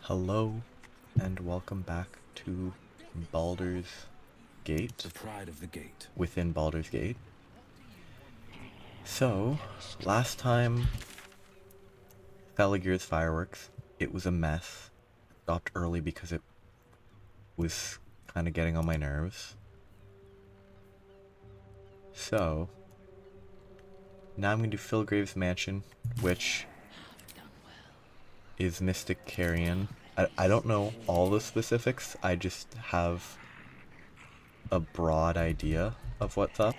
Hello, and welcome back to Baldur's Gate, The pride of the gate. within Baldur's Gate. So, last time, Felagir's fireworks, it was a mess. Stopped early because it was kind of getting on my nerves. So, now I'm going to do Philgrave's Mansion, which is Mystic Carrion. I don't know all the specifics, I just have a broad idea of what's up.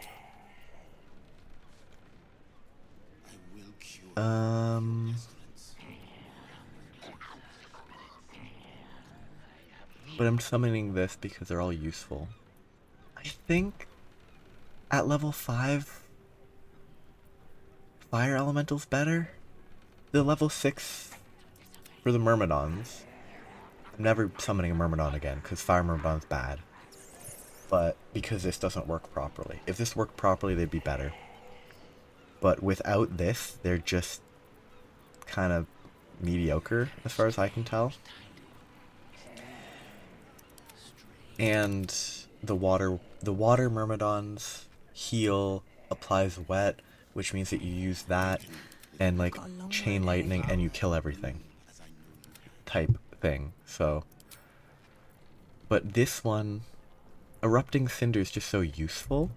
Um, but I'm summoning this because they're all useful. I think at level 5, Fire Elemental's better. The level 6 for the Myrmidons. I'm never summoning a Myrmidon again because Fire Myrmidon's bad. But because this doesn't work properly. If this worked properly, they'd be better. But without this, they're just kind of mediocre as far as I can tell. And the water Myrmidons heal, applies wet, which means that you use that and like chain lightning and you kill everything type thing. So, but this one, erupting cinder is just so useful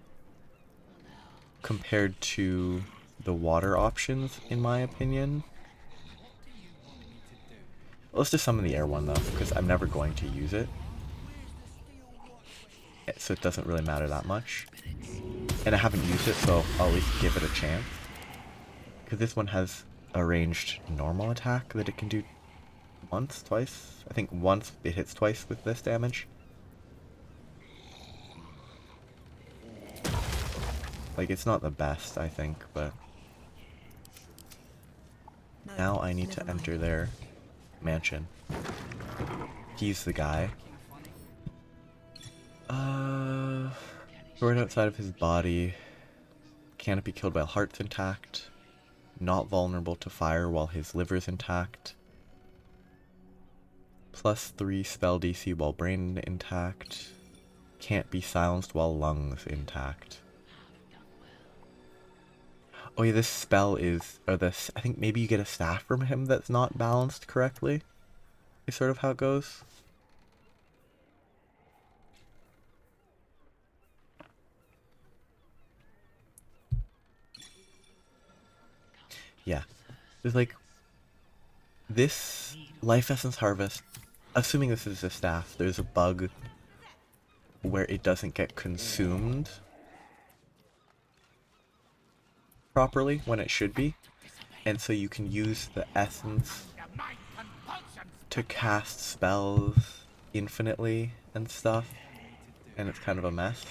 compared to the water options, in my opinion. Let's just summon the air one though, because I'm never going to use it, so it doesn't really matter that much. And I haven't used it, so I'll at least give it a chance. Because this one has a ranged normal attack that it can do once, twice. I think once it hits twice with this damage. Like, it's not the best, I think, but... Now I need to enter their mansion. He's the guy. Sword outside of his body. Cannot be killed while heart's intact. Not vulnerable to fire while his liver's intact. +3 spell DC while brain intact. Can't be silenced while lungs intact. Oh yeah, this spell is, or this, I think maybe you get a staff from him that's not balanced correctly. Is sort of how it goes. Yeah. There's like, this Life Essence Harvest, assuming this is a staff, there's a bug where it doesn't get consumed properly when it should be. And so you can use the essence to cast spells infinitely and stuff. And it's kind of a mess.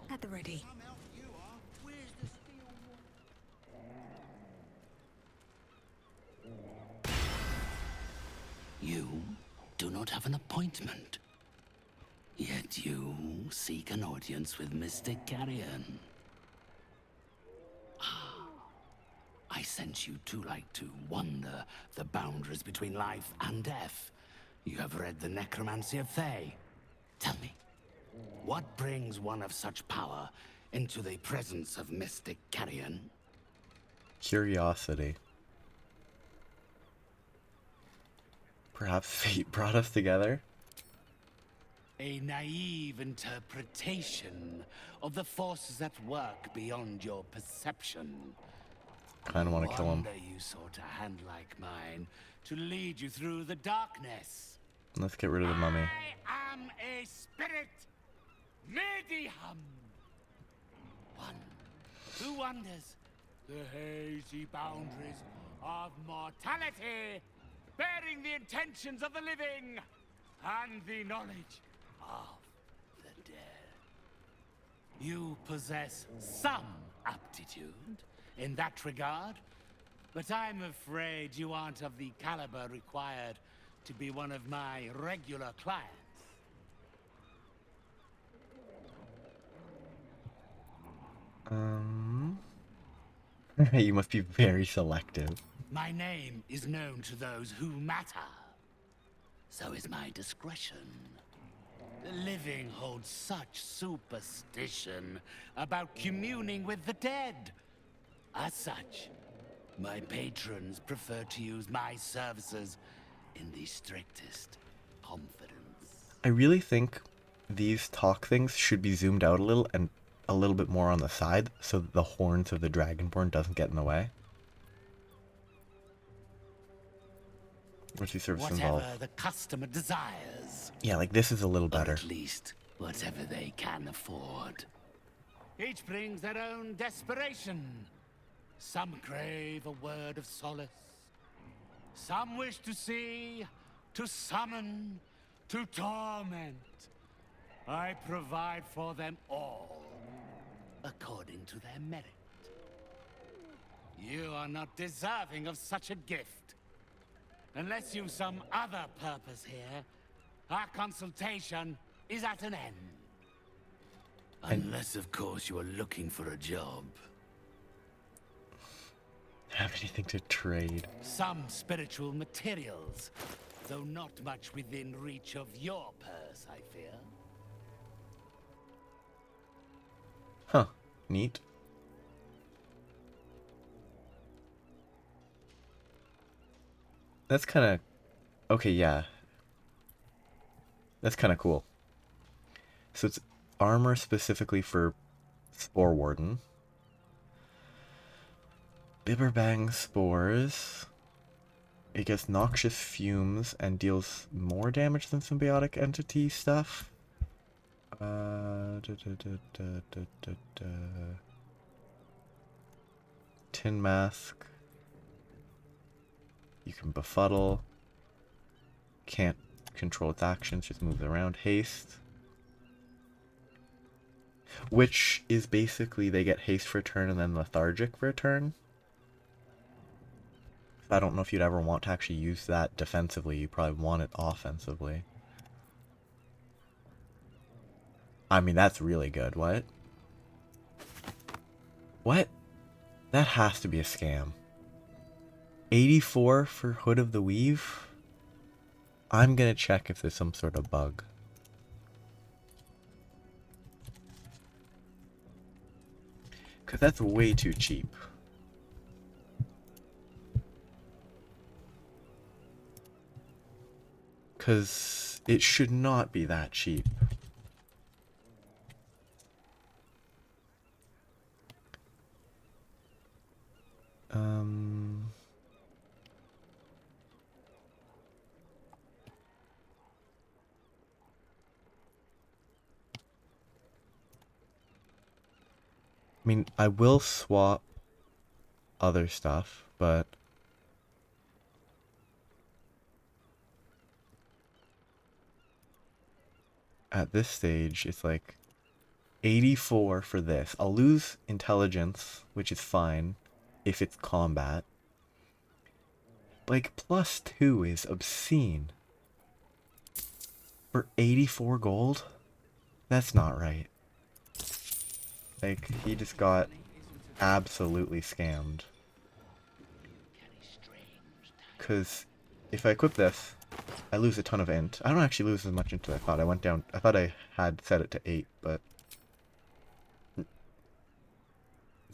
At the ready. You do not have an appointment. Yet you seek an audience with Mystic Carrion. I sent you to like to wander the boundaries between life and death. You have read the Necromancy of Thay. Tell me, what brings one of such power into the presence of Mystic Carrion? Curiosity. Perhaps fate brought us together? A naive interpretation of the forces at work beyond your perception. Kinda wanna kill him. Wonder you sought a hand like mine to lead you through the darkness. Let's get rid of the mummy. I am a spirit, medium. One who wanders the hazy boundaries of mortality, bearing the intentions of the living and the knowledge of the dead. You possess some aptitude in that regard, but I'm afraid you aren't of the caliber required to be one of my regular clients. You must be very selective. My name is known to those who matter. so is my discretion. The living hold such superstition about communing with the dead. As such, my patrons prefer to use my services in the strictest confidence. I really think these talk things should be zoomed out a little and a little bit more on the side so that the horns of the Dragonborn doesn't get in the way. What's the service involved? Whatever the customer desires. Yeah, like this is a little Or better. at least, whatever they can afford. Each brings their own desperation. Some crave a word of solace. Some wish to see, to summon, to torment. I provide for them all, according to their merit. You are not deserving of such a gift. Unless you've some other purpose here, our consultation is at an end. Unless, of course, you are looking for a job. Have anything to trade? Some spiritual materials, though not much within reach of your purse, I fear. Huh. Neat. That's kind of... Okay, yeah. That's kind of cool. So it's armor specifically for Spore Warden. Bibberbang spores. It gets noxious fumes and deals more damage than symbiotic entity stuff. Tin mask. You can befuddle. Can't control its actions, just moves around. Haste. Which is basically they get haste for a turn and then lethargic for a turn. I don't know if you'd ever want to actually use that defensively. You probably want it offensively. I mean, that's really good. What? What? That has to be a scam. 84 for Hood of the Weave? I'm gonna check if there's some sort of bug. Because that's way too cheap. Because it should not be that cheap. I mean, I will swap other stuff, but at this stage, it's like 84 for this. I'll lose intelligence, which is fine if it's combat. Like, +2 is obscene. For 84 gold? That's not right. Like, he just got absolutely scammed. Because if I equip this, I lose a ton of int. I don't actually lose as much int as I thought. I went down, I thought I had set it to 8, but...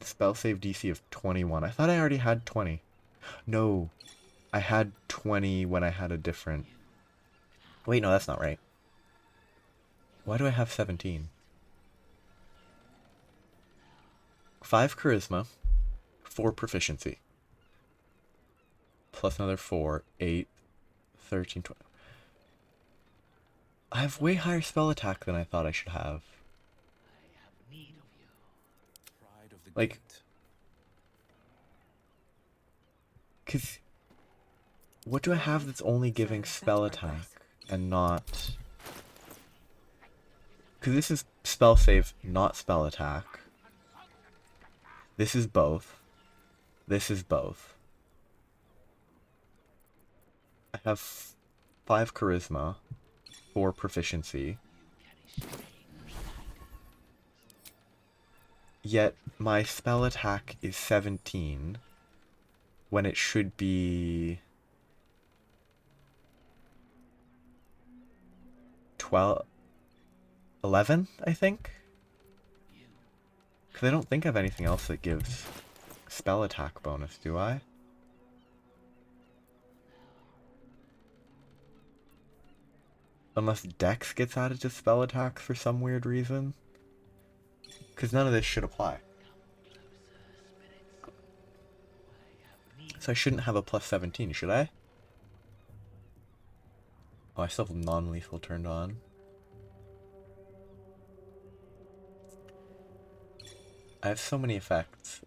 Spell save DC of 21. I thought I already had 20. No, I had 20 when I had a different... Wait, no, that's not right. Why do I have 17? 5 charisma, 4 proficiency. Plus another 4, 8, 13, 20. I have way higher spell attack than I thought I should have. Like, because what do I have that's only giving spell attack and not... Because this is spell save, not spell attack. This is both. This is both. I have 5 charisma, 4 proficiency. Yet my spell attack is 17 when it should be 12, 11, I think? Because I don't think I have anything else that gives spell attack bonus, do I? Unless Dex gets added to spell attacks for some weird reason. Because none of this should apply. So I shouldn't have a plus 17, should I? Oh, I still have non-lethal turned on. I have so many effects.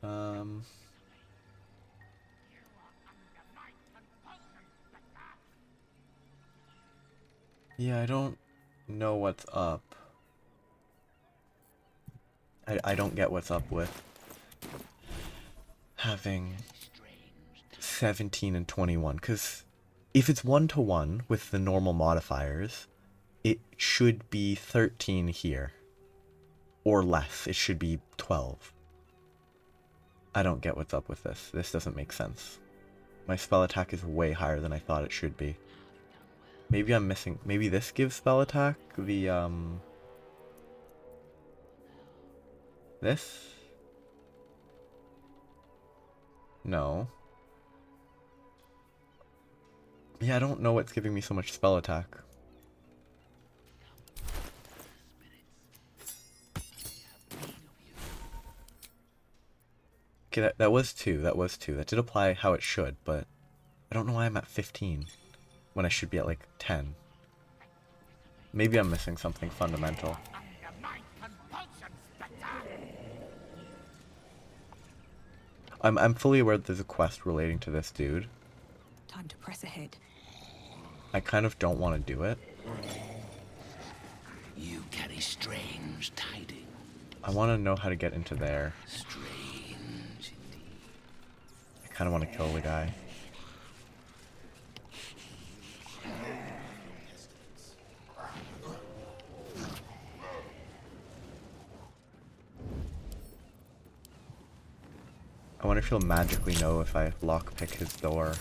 Yeah, I don't know what's up. I don't get what's up with having 17 and 21, because if it's 1-to-1 with the normal modifiers, it should be 13 here. Or less. It should be 12. I don't get what's up with this. This doesn't make sense. My spell attack is way higher than I thought it should be. Maybe I'm missing... Maybe this gives spell attack? This? No. Yeah, I don't know what's giving me so much spell attack. Okay, that was 2. That was 2. That did apply how it should, but I don't know why I'm at 15 when I should be at like 10. Maybe I'm missing something fundamental. I'm fully aware that there's a quest relating to this dude. Time to press ahead. I kind of don't want to do it. You carry strange tidings. I want to know how to get into there. Strange indeed. I kind of want to kill the guy. I wonder if he'll magically know if I lockpick his door.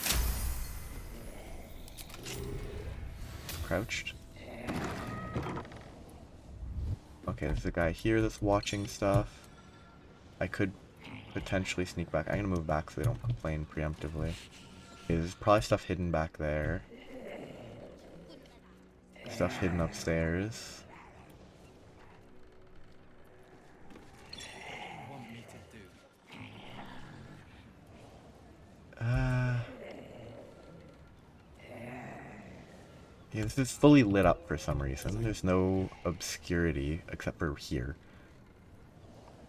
Crouched. Okay, there's a guy here that's watching stuff. I could potentially sneak back. I'm gonna move back so they don't complain preemptively. There's probably stuff hidden back there. Stuff hidden upstairs. Yeah, this is fully lit up for some reason. There's no obscurity except for here.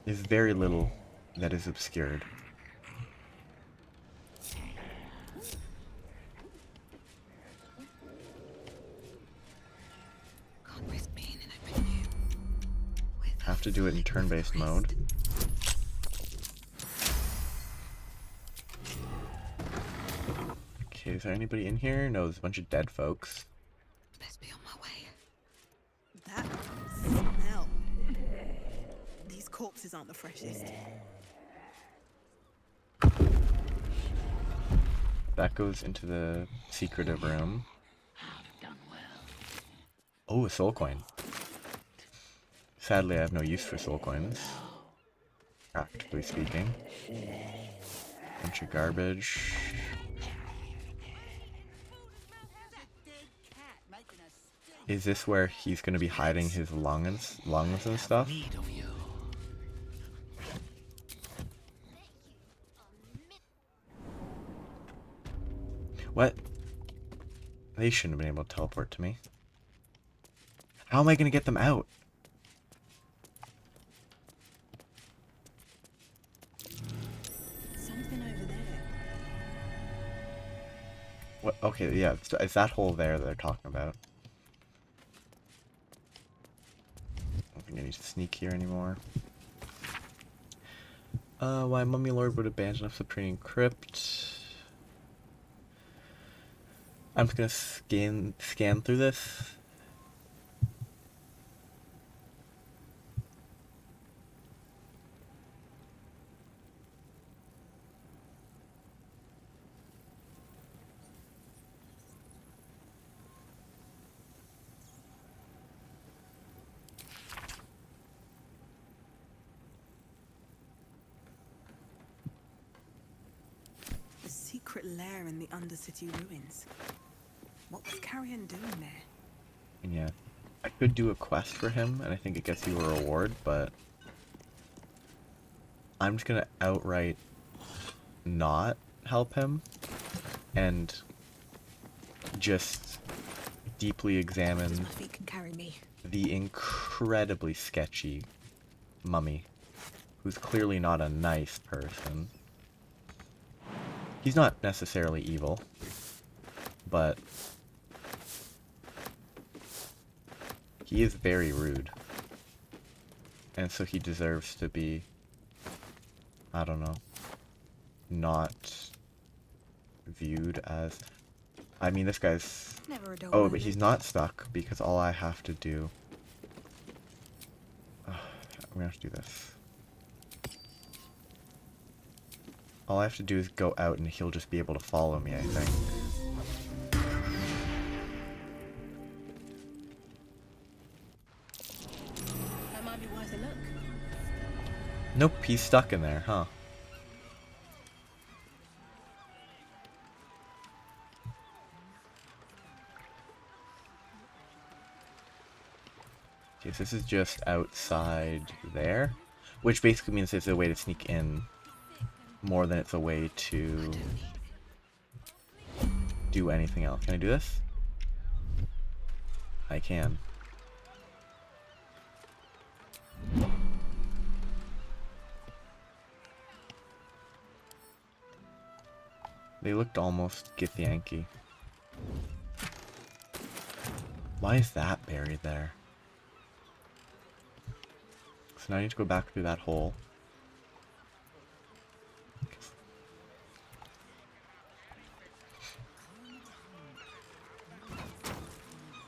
There's very little that is obscured. Can't risk being in open view. Have to do it in turn-based mode. Okay, is there anybody in here? No, there's a bunch of dead folks. Best be on my way. That smell. These corpses aren't the freshest. That goes into the secretive room. Oh, a soul coin. Sadly, I have no use for soul coins. Practically speaking. Bunch of garbage. Is this where he's going to be hiding his lungs and stuff? What? They shouldn't have been able to teleport to me. How am I going to get them out? Something over there. What? Okay, yeah, it's that hole there that they're talking about. I don't think I need to sneak here anymore. Why Mummy Lord would abandon a subterranean crypt. I'm just gonna scan through this. secret lair in the Undercity ruins. What was Carrion doing there? And yeah, I could do a quest for him, and I think it gets you a reward, but I'm just gonna outright not help him and just deeply examine My feet can carry me. the incredibly sketchy mummy, who's clearly not a nice person. He's not necessarily evil, but he is very rude. And so he deserves to be, I don't know, not viewed as... I mean, this guy's... Never a dull Oh, but moment. he's not stuck, because all I have to do... I'm gonna have to do this. All I have to do is go out and he'll just be able to follow me, I think. That might be worth a look. Nope, he's stuck in there, huh? Okay, so this is just outside there, which basically means it's a way to sneak in more than it's a way to do anything else. Can I do this? I can. They looked almost Githyanki. Why is that buried there? So now I need to go back through that hole.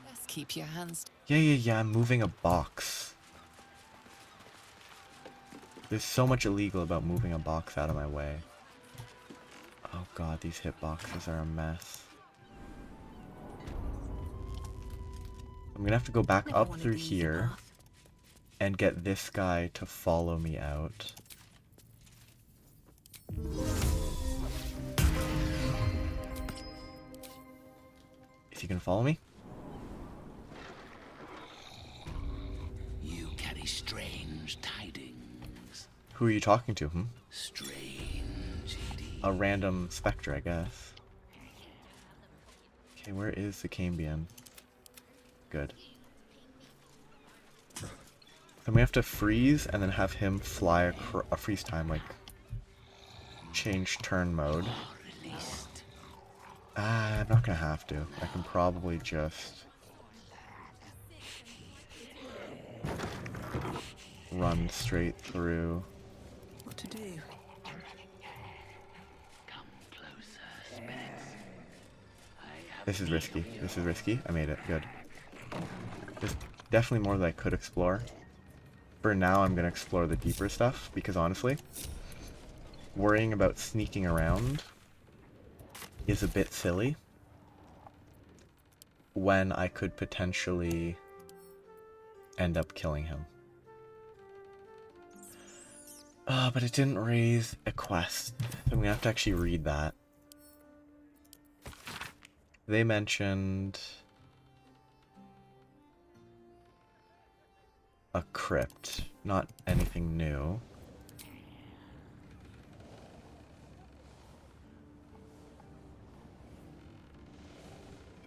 Let's keep your hands. Yeah, I'm moving a box. There's so much illegal about moving a box out of my way. Oh god, these hitboxes are a mess. I'm gonna have to go back Never up wanted through the easy here path. and get this guy to follow me out. Is he gonna follow me? You carry strange tidings. Who are you talking to, Strange indeed. A random spectre, I guess. Okay, where is the Cambion? Good. Then we have to freeze and then have him fly across a freeze time, like change turn mode. Released. I'm not gonna have to. I can probably just run straight through. What to do? Come closer, spirits. This is risky. This is risky. I made it. Good. There's definitely more that I could explore. For now, I'm gonna explore the deeper stuff, because honestly, worrying about sneaking around is a bit silly when I could potentially end up killing him. But it didn't raise a quest, so I'm gonna have to actually read that. They mentioned a crypt, not anything new.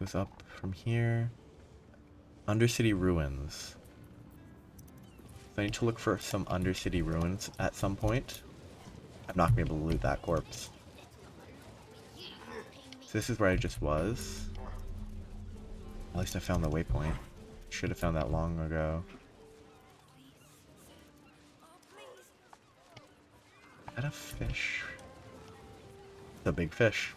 Goes up from here. Undercity ruins. So I need to look for some Undercity ruins at some point. I'm not gonna be able to loot that corpse. So this is where I just was. At least I found the waypoint. Should have found that long ago. Is that a fish? The big fish.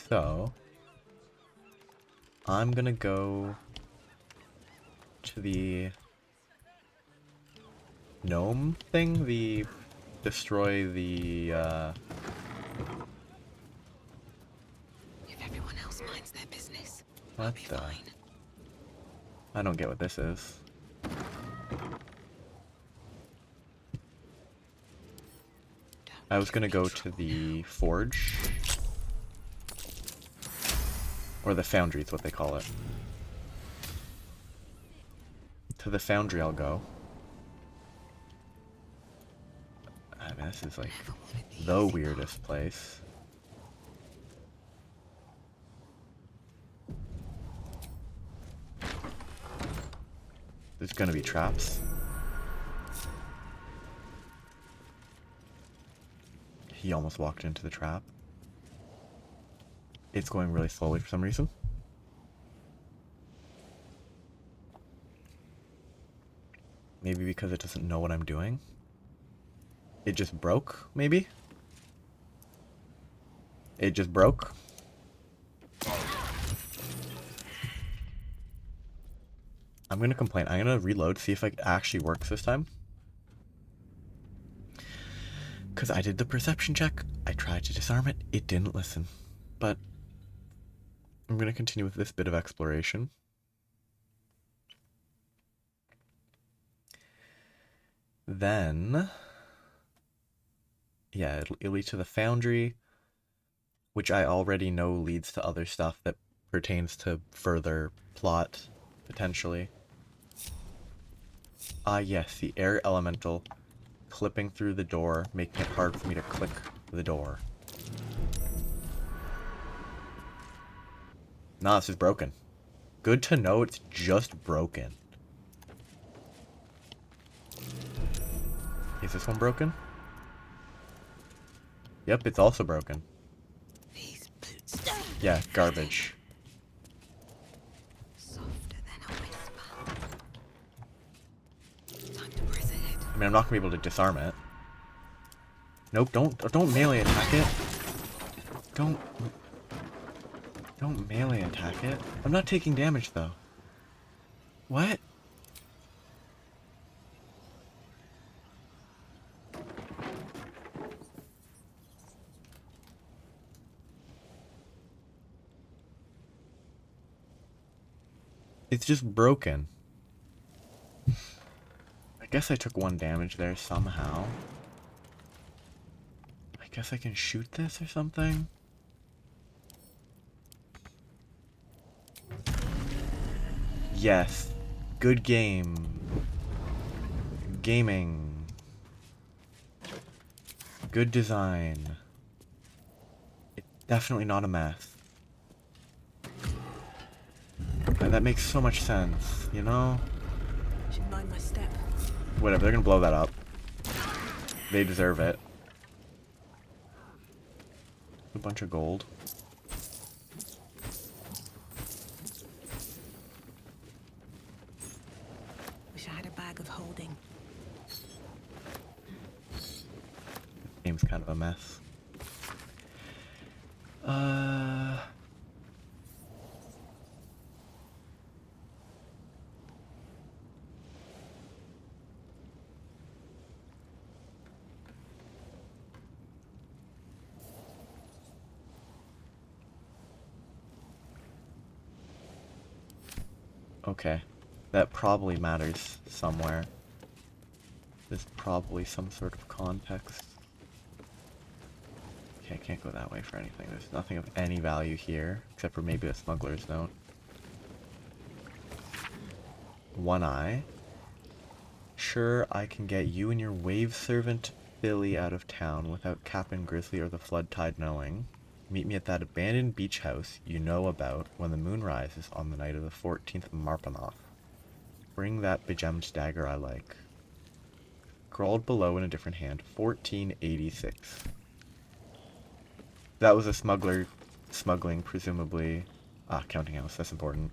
So, I'm gonna go to the gnome thing, the destroy the If everyone else minds their business, what I'll be the? fine. I don't get what this is. I was gonna go to the forge. Or the foundry is what they call it. To the foundry I'll go. I mean, this is like the weirdest place. There's gonna be traps. He almost walked into the trap. It's going really slowly for some reason. Maybe because it doesn't know what I'm doing. It just broke, maybe? It just broke. I'm gonna complain. I'm gonna reload, see if it actually works this time. Because I did the perception check. I tried to disarm it. It didn't listen. But I'm gonna continue with this bit of exploration. Then, yeah, it'll lead to the foundry, which I already know leads to other stuff that pertains to further plot, potentially. Ah, yes, the air elemental clipping through the door, making it hard for me to click the door. Nah, this is broken. Good to know it's just broken. Is this one broken? Yep, it's also broken. These boots. Yeah, garbage. Softer than a whisper. Time to press ahead. I mean, I'm not gonna be able to disarm it. Nope, don't melee attack it. Don't melee attack it. I'm not taking damage though. What? It's just broken. I guess I took 1 damage there somehow. I guess I can shoot this or something? Yes. Good game. Gaming. Good design. It's definitely not a mess. And that makes so much sense, you know? Should mind my step. Whatever, they're gonna blow that up. They deserve it. A bunch of gold. Wish I had a bag of holding. Game's kind of a mess. Okay, that probably matters somewhere. There's probably some sort of context. Okay, I can't go that way for anything. There's nothing of any value here, except for maybe a smuggler's note. One eye. Sure, I can get you and your wave servant Billy out of town without Captain Grizzly or the flood tide knowing. Meet me at that abandoned beach house you know about when the moon rises on the night of the 14th Marpanoth. Bring that begemmed dagger I like. Scrawled below in a different hand, 1486. That was a smuggler smuggling, presumably. Counting house, that's important.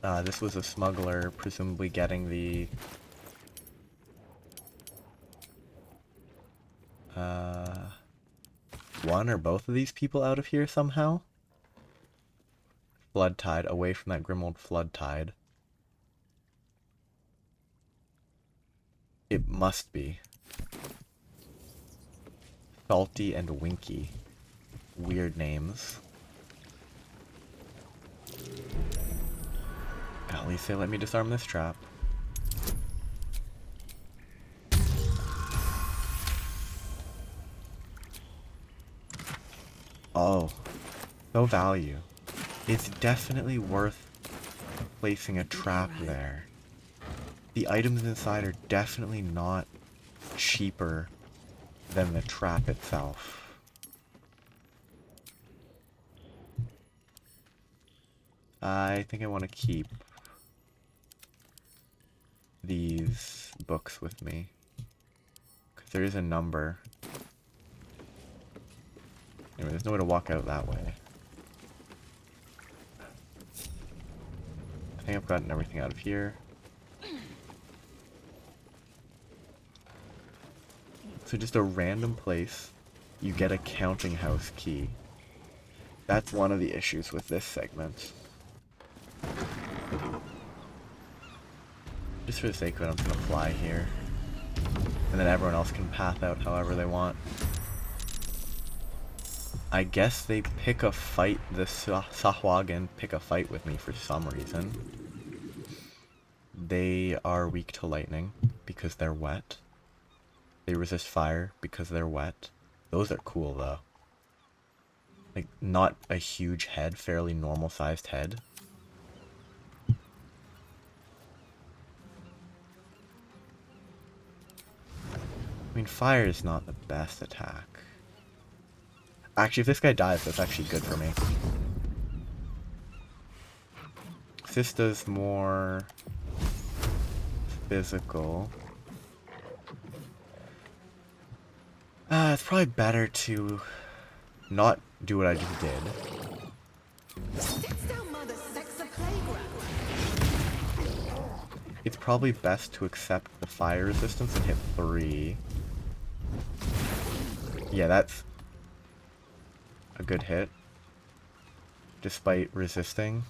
This was a smuggler, presumably getting the... one or both of these people out of here somehow? Flood tide, away from that grim old flood tide. It must be. Salty and Winky. Weird names. At least they let me disarm this trap. Oh, no value. It's definitely worth placing a trap there. The items inside are definitely not cheaper than the trap itself. I think I want to keep these books with me, because there is a number. Anyway, there's no way to walk out that way. I think I've gotten everything out of here. So just a random place, you get a counting house key. That's one of the issues with this segment. Just for the sake of it, I'm just gonna fly here. And then everyone else can path out however they want. I guess they pick a fight, the Sahuagin pick a fight with me for some reason. They are weak to lightning because they're wet. They resist fire because they're wet. Those are cool though. Like, not a huge head, fairly normal sized head. I mean, fire is not the best attack. Actually, if this guy dies, that's actually good for me. This does more physical. It's probably better to not do what I just did. It's probably best to accept the fire resistance and hit 3. Yeah, that's a good hit. Despite resisting.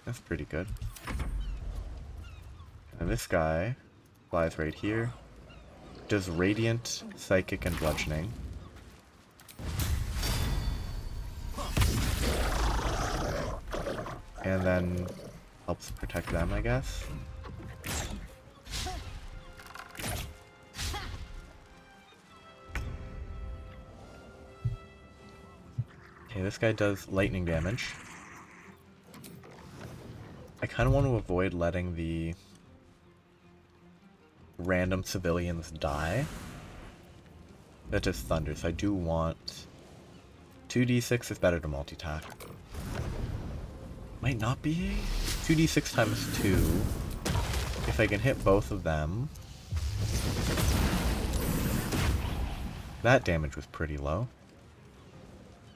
That's pretty good. And this guy flies right here. Does radiant, psychic, and bludgeoning. And then helps protect them, I guess. Okay, this guy does lightning damage. I kind of want to avoid letting the random civilians die. That just thunder, so I do want 2d6 is better to multi-attack. Might not be 2d6 times 2. If I can hit both of them. That damage was pretty low.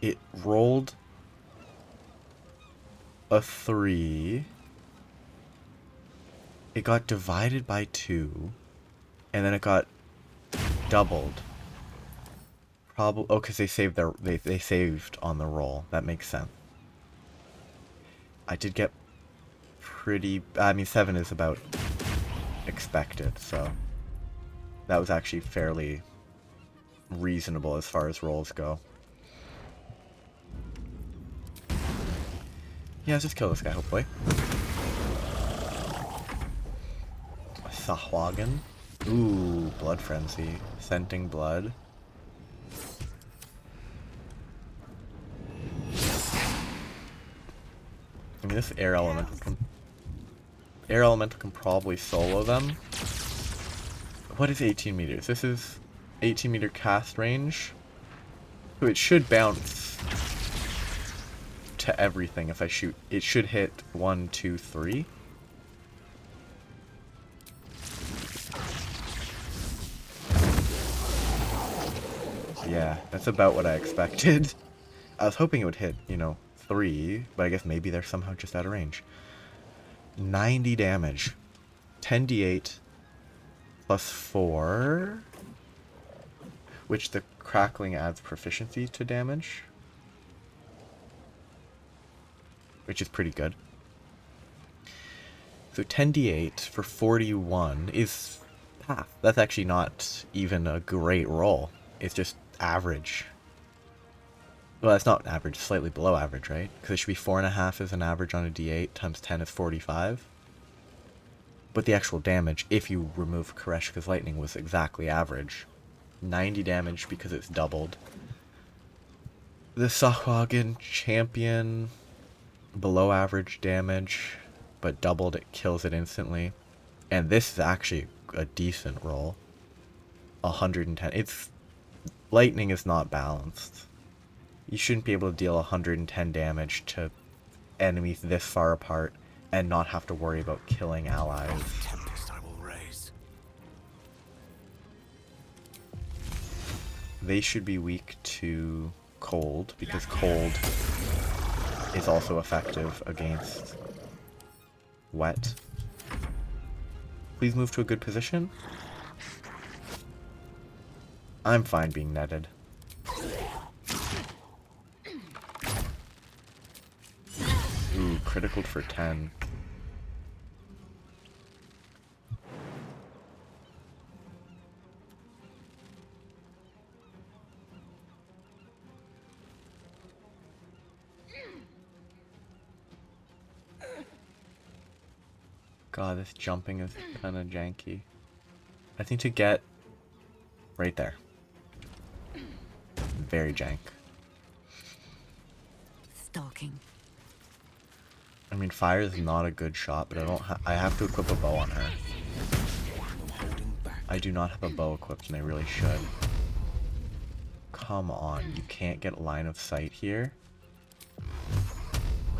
It rolled a 3. It got divided by 2. And then it got doubled. Probably, oh, because they saved their they saved on the roll. That makes sense. I did get pretty. I mean, 7 is about expected, so that was actually fairly reasonable as far as rolls go. Yeah, let's just kill this guy, hopefully. Sahuagin. Ooh, blood frenzy. Scenting blood. I mean, this air elemental can probably solo them. What is 18 meters? This is 18 meter cast range. So it should bounce to everything if I shoot. It should hit 1, 2, 3. Yeah, that's about what I expected. I was hoping it would hit, 3, but I guess maybe they're somehow just out of range. 90 damage. 10d8 plus 4, which the crackling adds proficiency to damage, which is pretty good. So 10d8 for 41 is half. That's actually not even a great roll. It's just average. Well, it's not average, slightly below average, right? Because it should be 4.5 as an average on a d8 times 10 is 45. But the actual damage, if you remove Kareshka's lightning, was exactly average. 90 damage because it's doubled. The Sahuagin champion, below average damage, but doubled it kills it instantly. And this is actually a decent roll. 110. It's lightning is not balanced. You shouldn't be able to deal 110 damage to enemies this far apart and not have to worry about killing allies. Tempest I will raise. They should be weak to cold, because cold is also effective against wet. Please move to a good position. I'm fine being netted. Ooh, critical for 10. God, this jumping is kind of janky. I think to get right there. Very jank. Stalking. I mean, fire is not a good shot, but I have to equip a bow on her. I do not have a bow equipped, and I really should. Come on, you can't get line of sight here?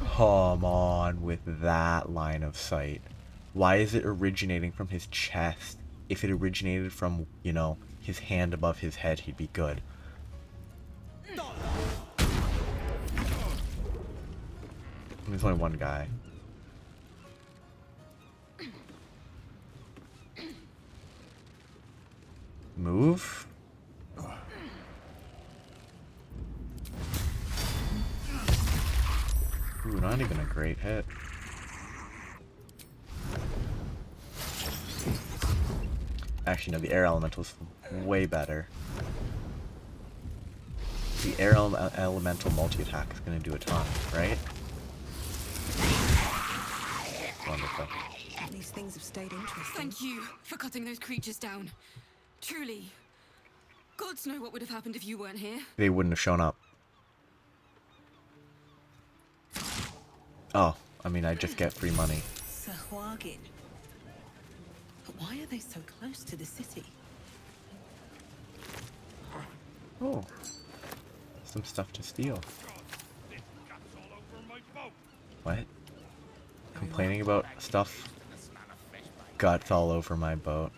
Come on with that line of sight. Why is it originating from his chest? If it originated from, you know, his hand above his head, he'd be good. There's only one guy. Move? Ooh, not even a great hit. Actually, no, the air elemental's way better. The air elemental multi-attack is going to do a ton, right? Wonderful. These things have stayed interesting. Thank you for cutting those creatures down. Truly. Gods know what would have happened if you weren't here. They wouldn't have shown up. Oh, I mean, I just get free money. Sahuagin. But why are they so close to the city? Oh. Some stuff to steal. What? Complaining about stuff? Guts all over my boat.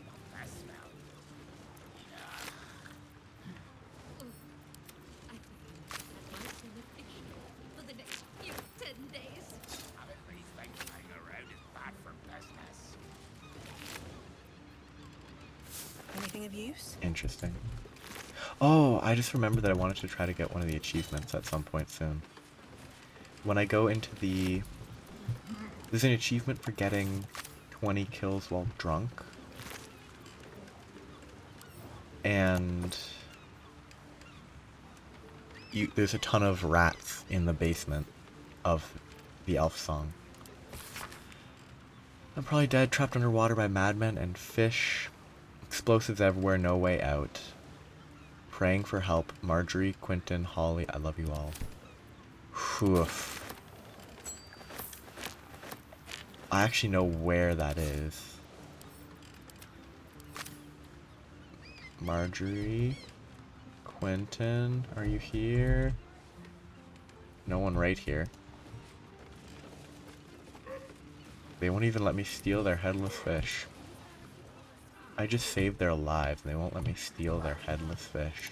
For the next 10 days. Anything of use? Interesting. Oh, I just remembered that I wanted to try to get one of the achievements at some point soon. When I go into the... There's an achievement for getting 20 kills while drunk. And... there's a ton of rats in the basement of the elf song. I'm probably dead, trapped underwater by madmen and fish. Explosives everywhere, no way out. Praying for help. Marjorie, Quentin, Holly, I love you all. Whew. I actually know where that is. Marjorie, Quentin, are you here? No one right here. They won't even let me steal their headless fish. I just saved their lives and they won't let me steal their headless fish.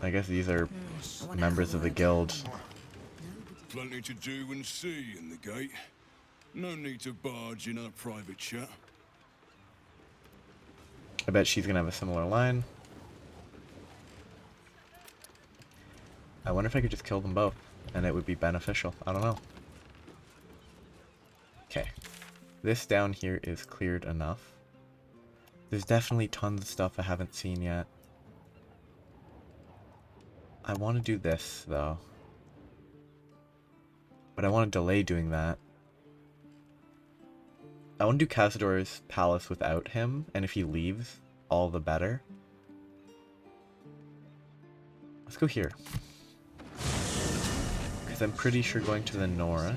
I guess these are members of the guild. Plenty to do and see in the gate. No need to barge in our private chat. I bet she's gonna have a similar line. I wonder if I could just kill them both and it would be beneficial. I don't know. Okay. This down here is cleared enough. There's definitely tons of stuff I haven't seen yet. I want to do this, though. But I want to delay doing that. I want to do Cazador's palace without him, and if he leaves, all the better. Let's go here. Because I'm pretty sure going to the north.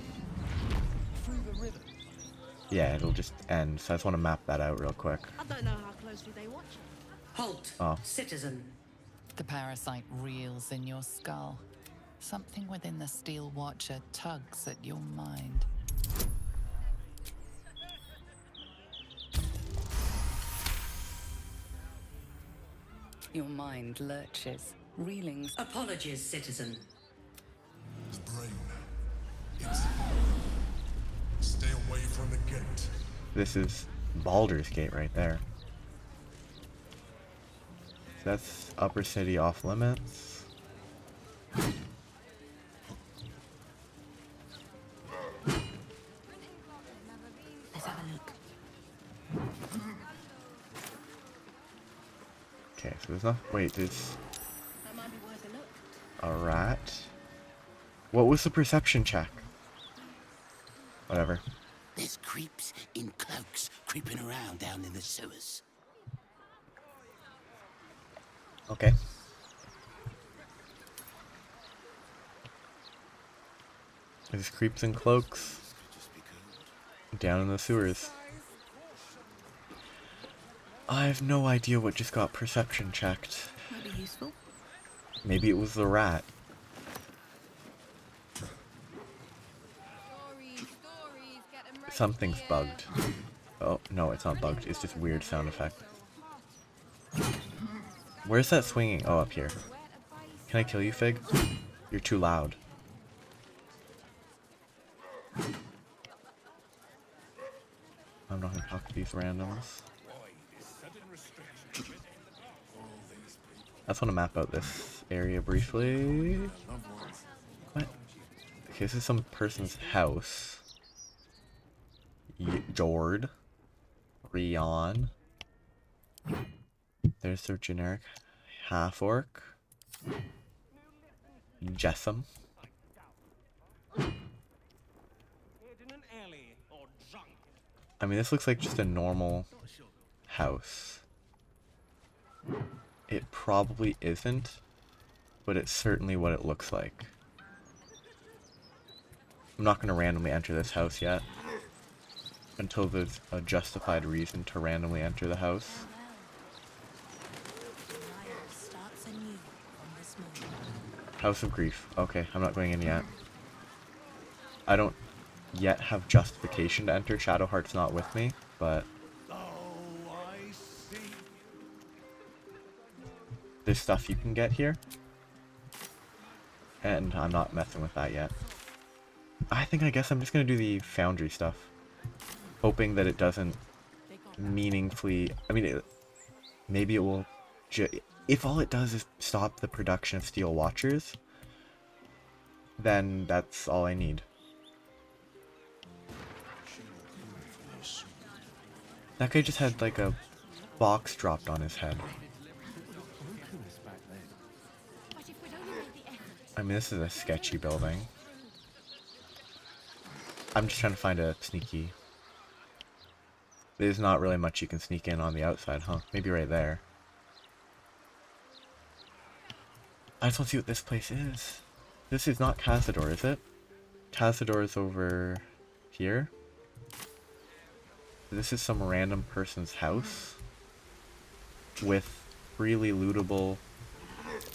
Yeah, it'll just end, so I just want to map that out real quick. I don't know how closely they watch it. Halt, Oh. citizen. The parasite reels in your skull. Something within the Steel Watcher tugs at your mind. Your mind lurches, reeling. Apologies, citizen. The brain. It's... Stay away from the gate. This is Baldur's Gate right there. So that's Upper City off limits. Let's have a look. Okay, so there's no. Wait, there's That might be worth a look. a rat. What was the perception check? Whatever. There's creeps in cloaks creeping around down in the sewers. Okay. There's creeps and cloaks down in the sewers. I have no idea what just got perception checked. Might be useful. Maybe it was the rat. Something's bugged. Oh, no, it's not bugged. It's just weird sound effect. Where's that swinging? Oh, up here. Can I kill you, Fig? You're too loud. I'm not gonna talk to these randoms. I just want to map out this area briefly. What? Okay, this is some person's house. Jord. Rion. There's their generic half-orc. Jessam. I mean, this looks like just a normal house. It probably isn't, but it's certainly what it looks like. I'm not going to randomly enter this house yet, until there's a justified reason to randomly enter the house. House of Grief. Okay, I'm not going in yet. I don't yet have justification to enter. Shadowheart's not with me, but there's stuff you can get here, and I'm not messing with that yet. I guess I'm just gonna do the foundry stuff, hoping that it doesn't meaningfully. I mean, maybe it will. If all it does is stop the production of Steel Watchers, then that's all I need. That guy just had like a box dropped on his head. I mean, this is a sketchy building. I'm just trying to find a sneaky. There's not really much you can sneak in on the outside, huh? Maybe right there. I just want to see what this place is. This is not Cazador, is it? Cazador is over here. This is some random person's house with freely lootable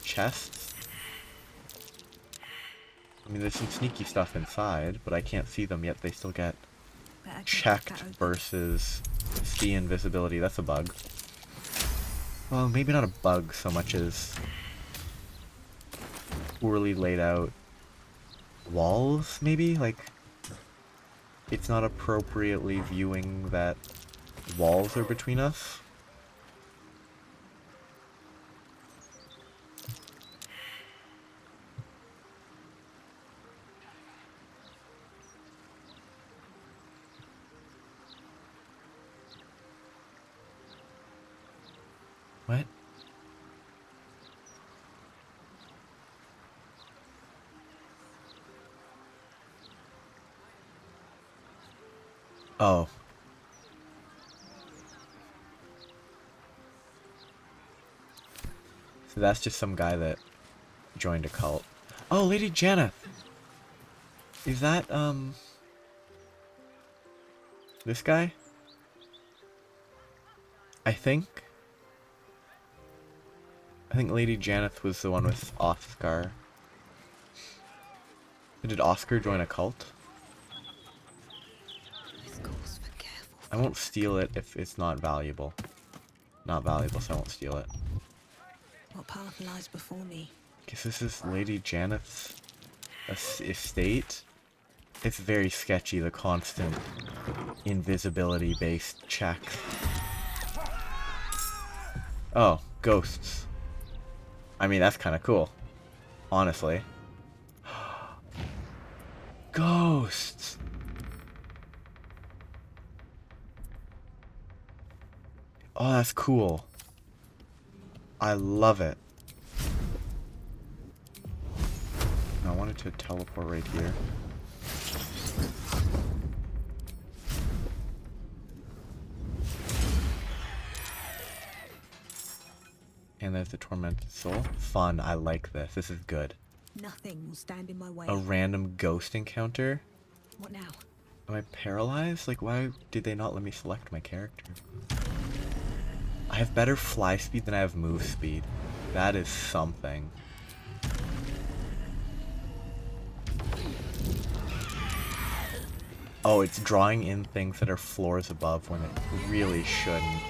chests. I mean, there's some sneaky stuff inside, but I can't see them yet. They still get checked versus see invisibility. That's a bug. Well, maybe not a bug so much as poorly laid out walls, maybe? Like, it's not appropriately viewing that walls are between us. What? Oh. That's just some guy that joined a cult. Oh, Lady Janeth! Is that, this guy? I think Lady Janeth was the one with Oscar. Did Oscar join a cult? I won't steal it if it's not valuable. Not valuable, so I won't steal it. What path lies before me? Guess this is Lady Janeth's estate. It's very sketchy, the constant invisibility-based checks. Oh, ghosts. I mean, that's kind of cool. Honestly. Ghosts! Oh, that's cool. I love it. I wanted to teleport right here. And there's the tormented soul. Fun, I like this. This is good. Nothing will stand in my way. A random ghost encounter? What now? Am I paralyzed? Like, why did they not let me select my character? I have better fly speed than I have move speed. That is something. Oh, it's drawing in things that are floors above when it really shouldn't.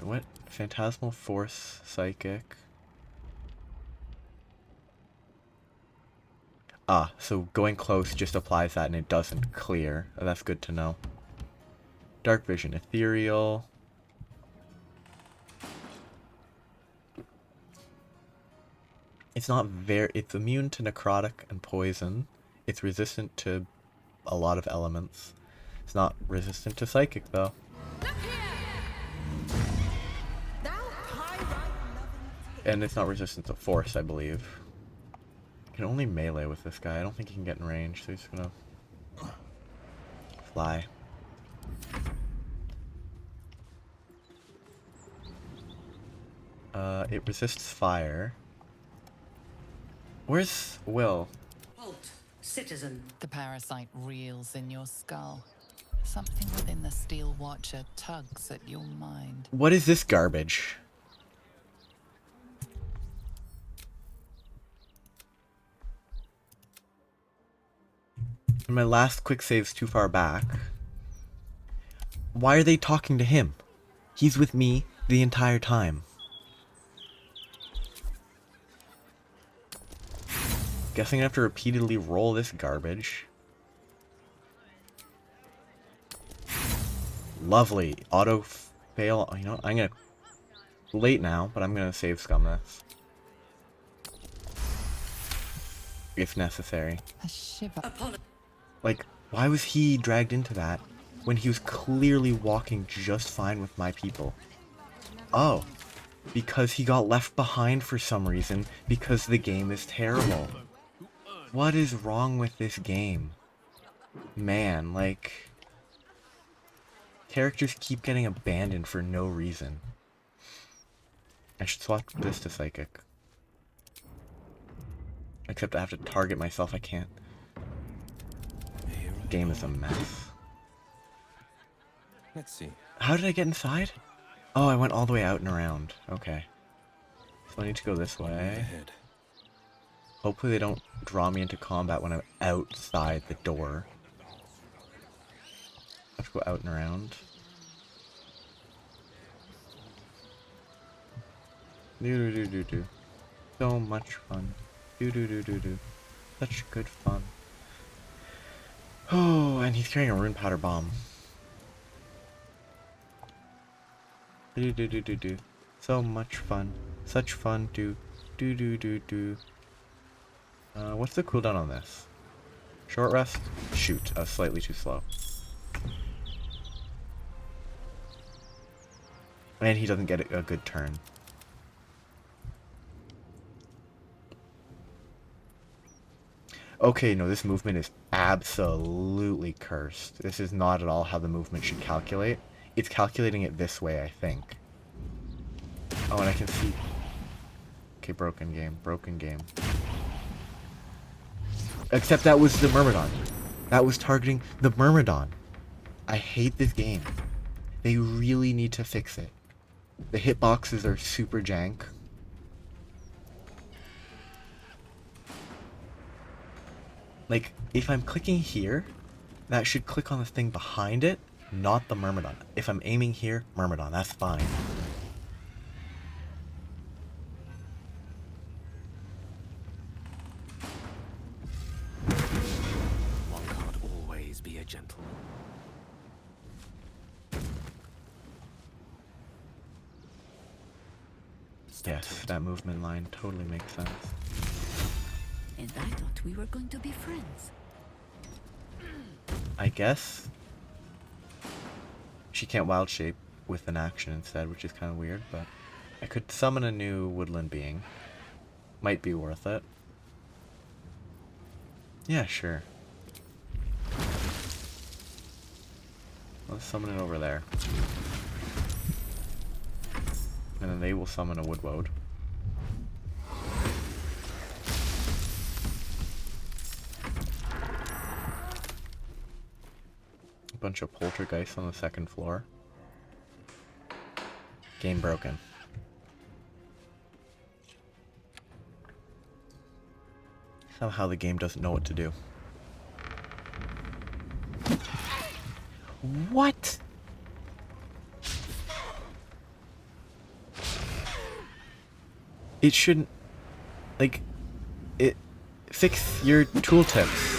What? Phantasmal Force Psychic. Ah, so going close just applies that and it doesn't clear. Oh, that's good to know. Dark Vision, Ethereal. It's not it's immune to necrotic and poison. It's resistant to a lot of elements. It's not resistant to psychic though. And it's not resistant to force, I believe. I can only melee with this guy. I don't think he can get in range, so he's gonna fly. It resists fire. Where's Will? Halt, citizen. The parasite reels in your skull. Something within the Steel Watcher tugs at your mind. What is this garbage? My last quick save's too far back. Why are they talking to him? He's with me the entire time. Guessing I have to repeatedly roll this garbage. Lovely. Auto fail. You know what? I'm gonna... Late now, but I'm gonna save scum this. If necessary. A shiver. Like, why was he dragged into that when he was clearly walking just fine with my people? Oh, because he got left behind for some reason because the game is terrible. What is wrong with this game? Man, like... Characters keep getting abandoned for no reason. I should swap this to Psychic. Except I have to target myself, I can't. Game is a mess. Let's see. How did I get inside? Oh, I went all the way out and around. Okay. So I need to go this way. Hopefully they don't draw me into combat when I'm outside the door. I have to go out and around. Do. So much fun. Do. Such good fun. Oh, and he's carrying a rune powder bomb. Do. So much fun. Such fun. Do. What's the cooldown on this? Short rest? Shoot, I was slightly too slow. And he doesn't get a good turn. Okay, no, this movement is absolutely cursed. This is not at all how the movement should calculate. It's calculating it this way, I think. Oh, and I can see... Okay, broken game. Broken game. Except that was the Myrmidon. That was targeting the Myrmidon. I hate this game. They really need to fix it. The hitboxes are super jank. Like, if I'm clicking here, that should click on the thing behind it, not the Myrmidon. If I'm aiming here, Myrmidon, that's fine. One can't always be a gentleman. Yes, that movement line totally makes sense. And I thought we were going to be friends. I guess she can't wild shape with an action instead, which is kind of weird, but I could summon a new woodland being. Might be worth it. Yeah, sure. Let's summon it over there. And then they will summon a woodwode. A bunch of poltergeists on the second floor. Game broken. Somehow the game doesn't know what to do. What? It shouldn't... Like... It... Fix your tooltips.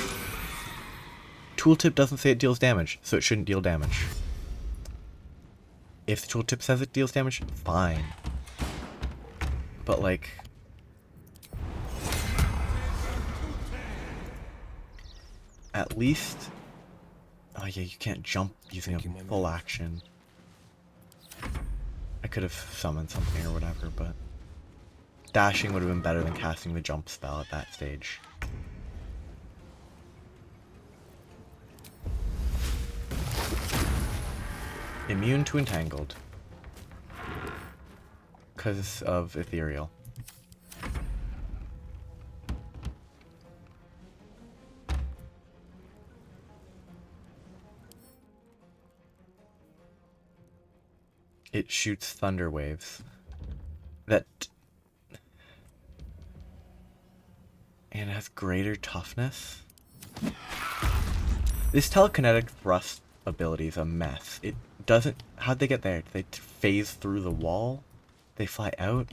Tooltip doesn't say it deals damage, so it shouldn't deal damage. If the tooltip says it deals damage, fine. But like... At least... Oh yeah, you can't jump using a full action. I could have summoned something or whatever, but... Dashing would have been better than casting the jump spell at that stage. Immune to Entangled. Because of Ethereal. It shoots thunder waves. That... And it has greater toughness? This telekinetic thrust ability is a mess. It doesn't... How'd they get there? Did they phase through the wall? They fly out?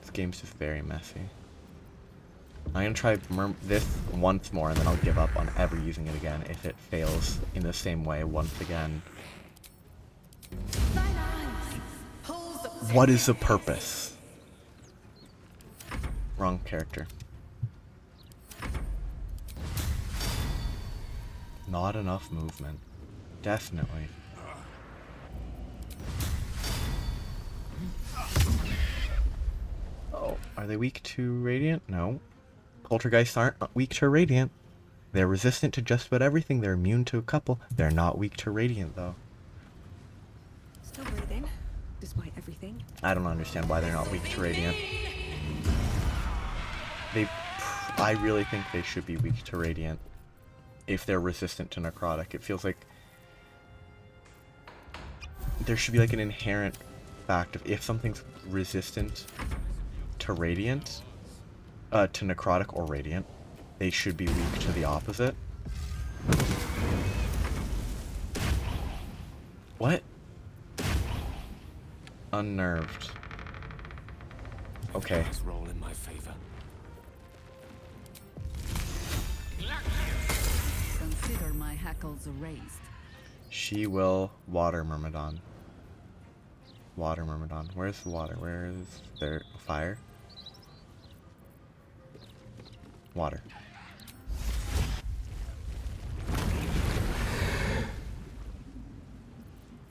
This game's just very messy. I'm gonna try this once more and then I'll give up on ever using it again if it fails in the same way once again. What is the purpose? Wrong character. Not enough movement. Definitely. Oh, are they weak to Radiant? No. Poltergeists aren't weak to Radiant. They're resistant to just about everything. They're immune to a couple. They're not weak to Radiant, though. Still breathing, despite everything. I don't understand why they're not weak to Radiant. I really think they should be weak to Radiant if they're resistant to Necrotic. It feels like there should be like an inherent fact of if something's resistant to Radiant, to Necrotic or Radiant, they should be weak to the opposite. What? Unnerved. Okay. Roll in my favor. Consider my hackles raised. She will water Myrmidon. Water Myrmidon. Where's the water? Where is there fire? Water.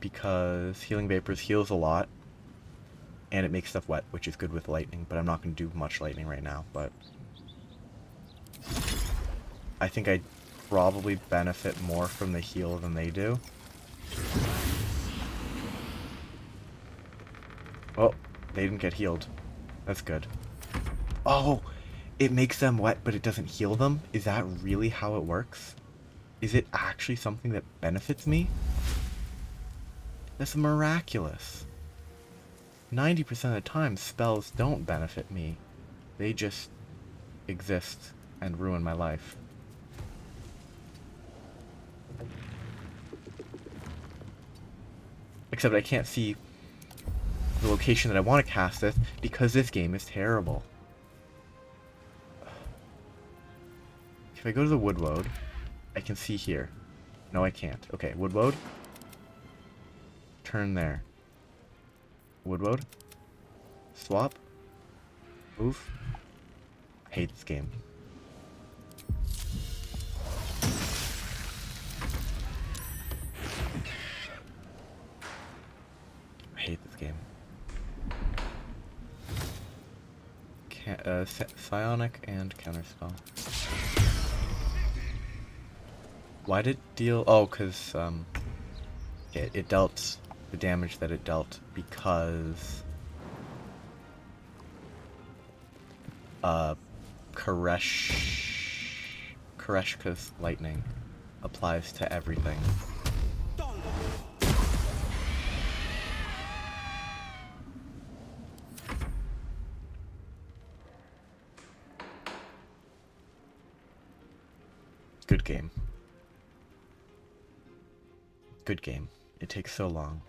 Because Healing Vapors heals a lot. And it makes stuff wet, which is good with lightning, but I'm not going to do much lightning right now, but... I think I probably benefit more from the heal than they do. Oh, they didn't get healed. That's good. Oh, it makes them wet, but it doesn't heal them? Is that really how it works? Is it actually something that benefits me? That's miraculous. 90% of the time, spells don't benefit me. They just exist and ruin my life. Except I can't see the location that I want to cast this because this game is terrible. If I go to the Woodwode, I can see here. No, I can't. Okay, Woodwode. Turn there. Woodwode. Swap. Move. I hate this game. I hate this game. Psionic and counterspell. Why did it deal? Oh, because it dealt the damage that it dealt because Kareshka's lightning applies to everything. Good game. Good game. It takes so long.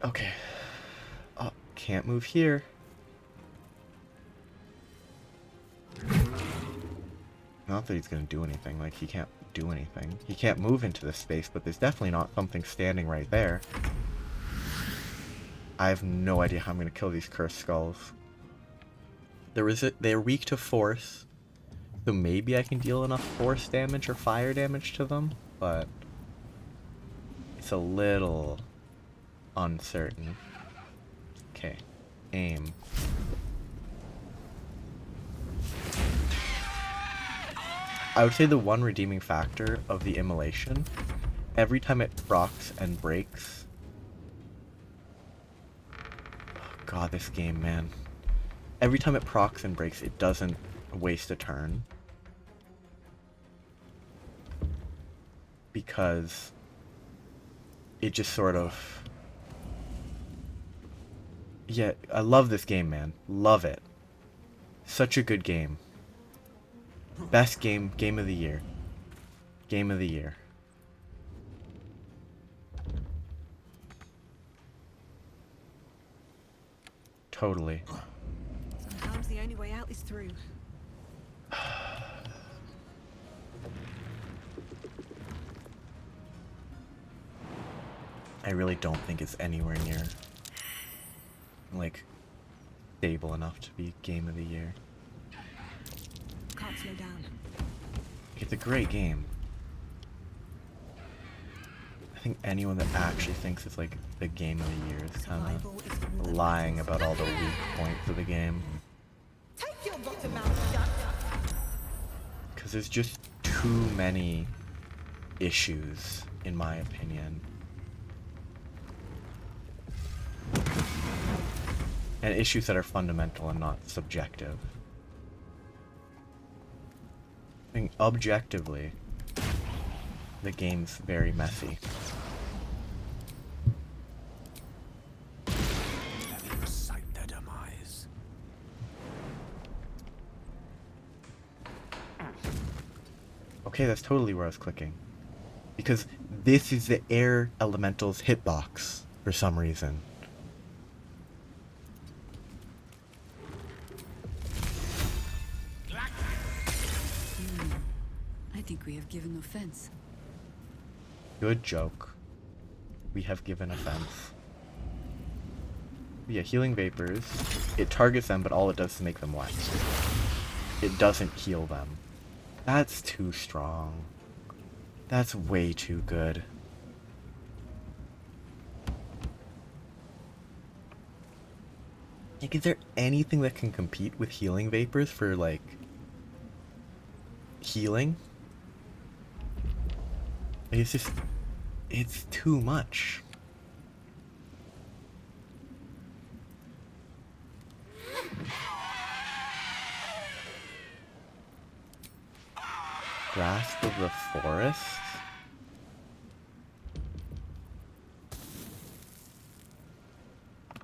Okay. Oh, can't move here. Not that he's gonna do anything, like he can't do anything. He can't move into this space, but there's definitely not something standing right there. I have no idea how I'm gonna kill these cursed skulls. They're weak to force, so maybe I can deal enough force damage or fire damage to them, but it's a little uncertain. Okay, aim. I would say the one redeeming factor of the immolation, every time it procs and breaks. Oh god, this game, man. Every time it procs and breaks, it doesn't waste a turn. Because it just sort of... Yeah, I love this game, man. Love it. Such a good game. Best game of the year. Game of the year. Totally. Sometimes the only way out is through. I really don't think it's anywhere near, like, stable enough to be game of the year. Can't slow down. It's a great game. I think anyone that actually thinks it's like the game of the year is kind of lying about all the weak points of the game. Because there's just too many issues, in my opinion. And issues that are fundamental and not subjective. I think objectively, the game's very messy. Let me recite their demise. Okay, that's totally where I was clicking. Because this is the air elemental's hitbox, for some reason. I think we have given offense. Good joke. We have given offense. Yeah, healing vapors. It targets them, but all it does is make them wet. It doesn't heal them. That's too strong. That's way too good. Like, is there anything that can compete with healing vapors for, like, healing? It's just, it's too much. Grasp of the Forest?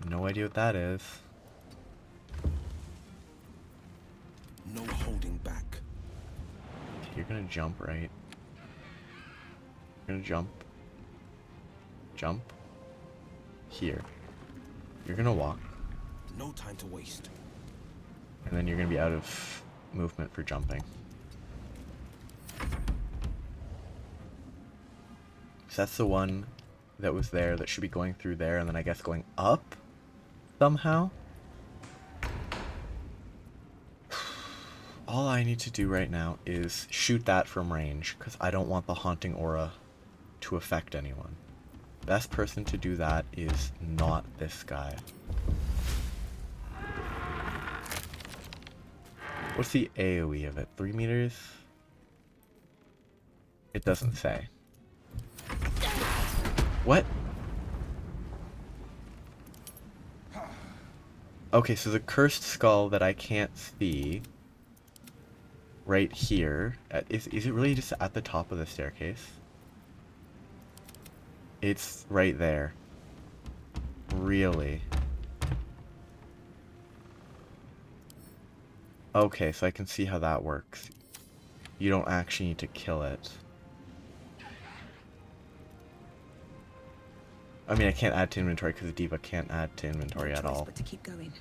No idea what that is. No holding back. You're gonna jump, right? You're gonna jump. Jump. Here. You're gonna walk. No time to waste. And then you're gonna be out of movement for jumping. So that's the one that was there that should be going through there, and then I guess going up somehow. All I need to do right now is shoot that from range, because I don't want the haunting aura to affect anyone. Best person to do that is not this guy. What's the AoE of it? 3 meters? It doesn't say. What? Okay, so the cursed skull that I can't see right here, is it really just at the top of the staircase? It's right there. Really? Okay, so I can see how that works. You don't actually need to kill it. I mean, I can't add to inventory because Diva can't add to inventory at all. But to keep going.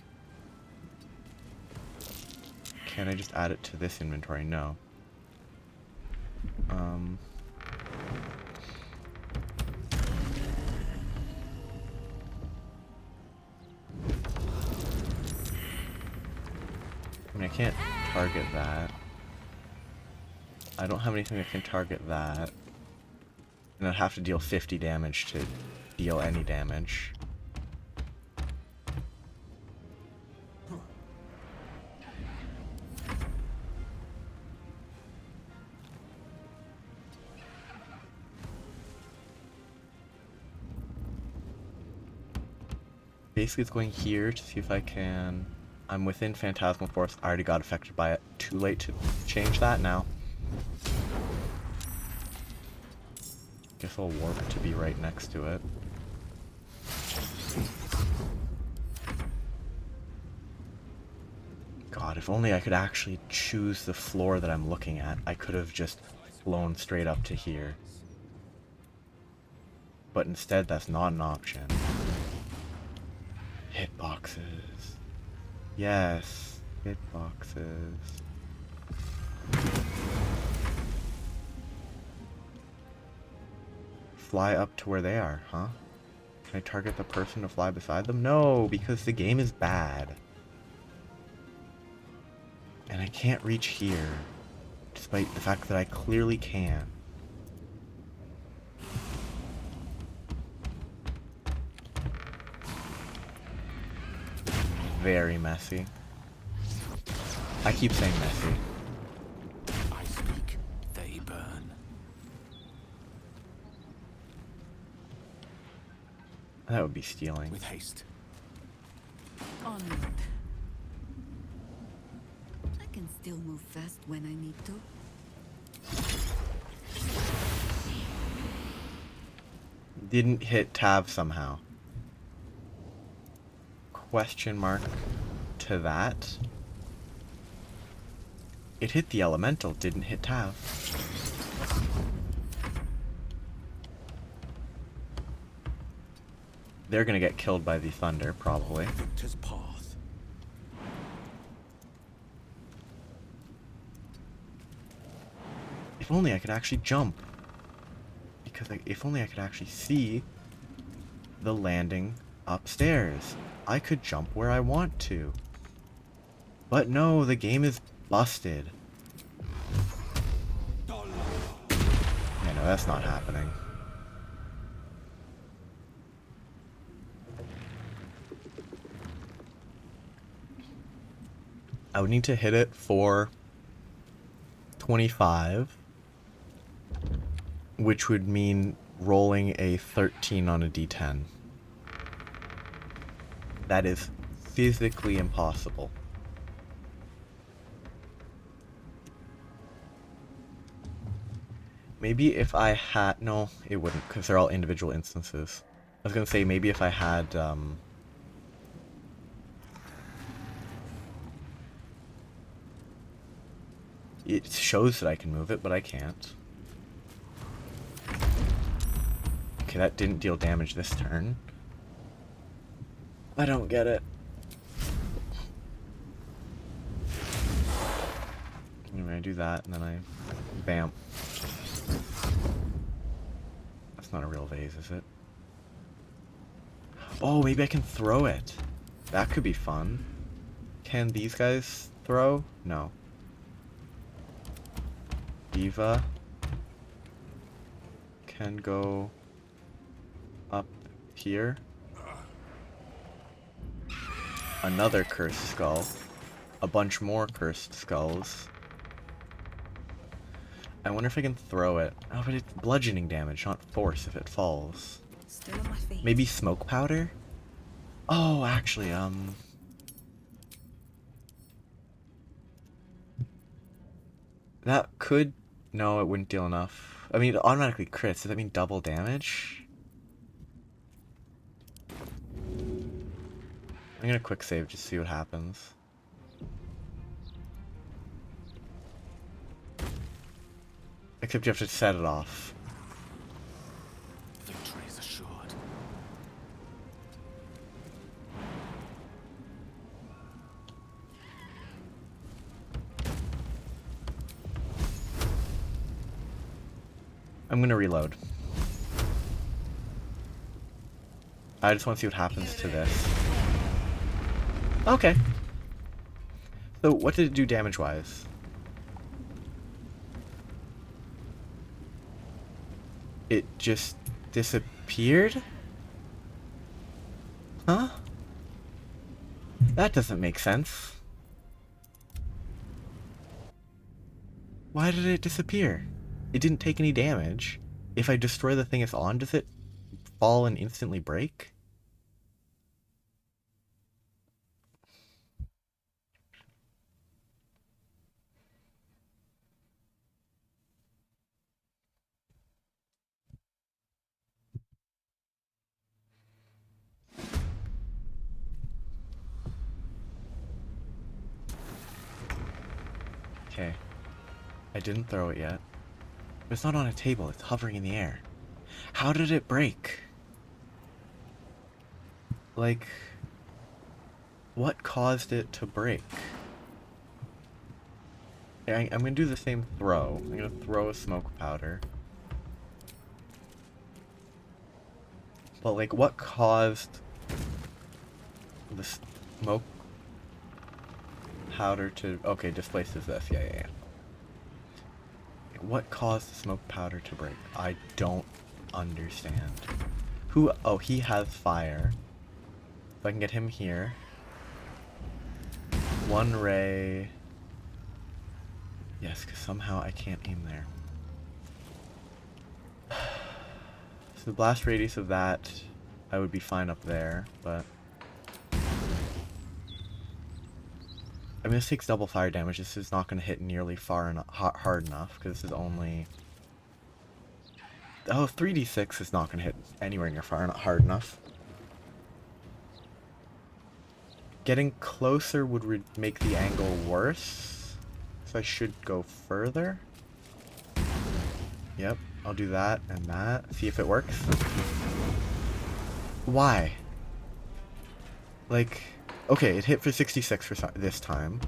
Can I just add it to this inventory? No. I mean, I can't target that. I don't have anything that can target that. And I'd have to deal 50 damage to deal any damage. Basically, it's going here to see if I can... I'm within Phantasmal Force. I already got affected by it. Too late to change that now. Guess I'll warp to be right next to it. God, if only I could actually choose the floor that I'm looking at. I could have just flown straight up to here. But instead, that's not an option. Hitboxes. Yes, hitboxes. Fly up to where they are, huh? Can I target the person to fly beside them? No, because the game is bad. And I can't reach here, despite the fact that I clearly can. Very messy. I keep saying messy. I speak, they burn. That would be stealing. With haste. Onward. I can still move fast when I need to. Didn't hit tab somehow. Question mark to that. It hit the elemental, didn't hit tab. They're gonna get killed by the thunder, probably. Victor's path. If only I could actually jump. Because if only I could actually see the landing upstairs. I could jump where I want to. But no, the game is busted. Yeah, no, that's not happening. I would need to hit it for 25, which would mean rolling a 13 on a d10. That is physically impossible. Maybe if I had... No, it wouldn't, because they're all individual instances. I was gonna say, maybe if I had, it shows that I can move it, but I can't. Okay, that didn't deal damage this turn. I don't get it. Anyway, I do that, and then I... Bam. That's not a real vase, is it? Oh, maybe I can throw it. That could be fun. Can these guys throw? No. Diva can go up here. Another cursed skull. A bunch more cursed skulls. I wonder if I can throw it. Oh, but it's bludgeoning damage, not force if it falls. Still on my feet. Maybe smoke powder? Oh, actually, that could... No, it wouldn't deal enough. I mean, it automatically crits. Does that mean double damage? I'm gonna quick save just to see what happens. Except you have to set it off. Victory is assured. I'm gonna reload. I just want to see what happens to this. Okay. So what did it do damage-wise? It just disappeared? Huh? That doesn't make sense. Why did it disappear? It didn't take any damage. If I destroy the thing it's on, does it fall and instantly break? Okay. I didn't throw it yet. But it's not on a table, it's hovering in the air. How did it break? Like, what caused it to break? I'm gonna do the same throw. I'm gonna throw a smoke powder. But like, what caused the smoke powder to... Okay, displaces this. Yeah. What caused the smoke powder to break? I don't understand. Who... Oh, he has fire. If I can get him here. One ray... Yes, because somehow I can't aim there. So the blast radius of that, I would be fine up there, but... I mean, this takes double fire damage. This is not going to hit nearly hard enough, because this is only... Oh, 3d6 is not going to hit anywhere near hard enough. Getting closer would make the angle worse, so I should go further. Yep, I'll do that and that. See if it works. Why? Like... Okay, it hit for 66 for this time.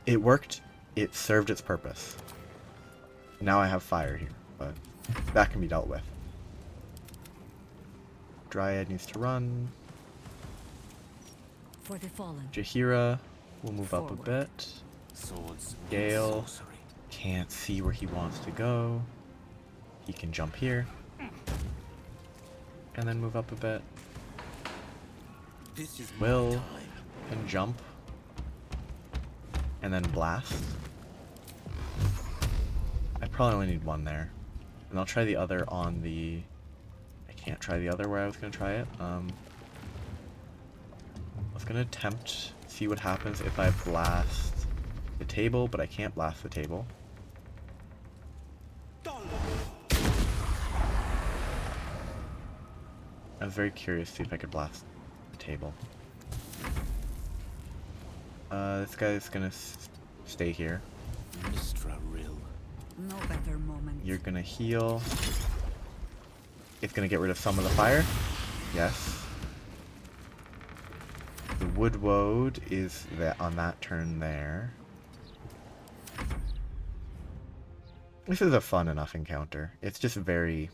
It worked. It served its purpose. Now I have fire here, but that can be dealt with. Dryad needs to run. For the fallen. Jahira will move up a bit. Swords. Gale Sorcery. can't see where he wants to go. He can jump here. And then move up a bit. This is Will my time. and jump. And then blast. I probably only need one there. And I'll try the other on the... I can't try the other where I was going to try it. I was going to attempt, see what happens if I blast the table, but I can't blast the table. I was very curious to see if I could blast the table. This guy's gonna stay here. No better moment. You're gonna heal. It's gonna get rid of some of the fire. Yes. The wood woad is that on that turn there. This is a fun enough encounter. It's just very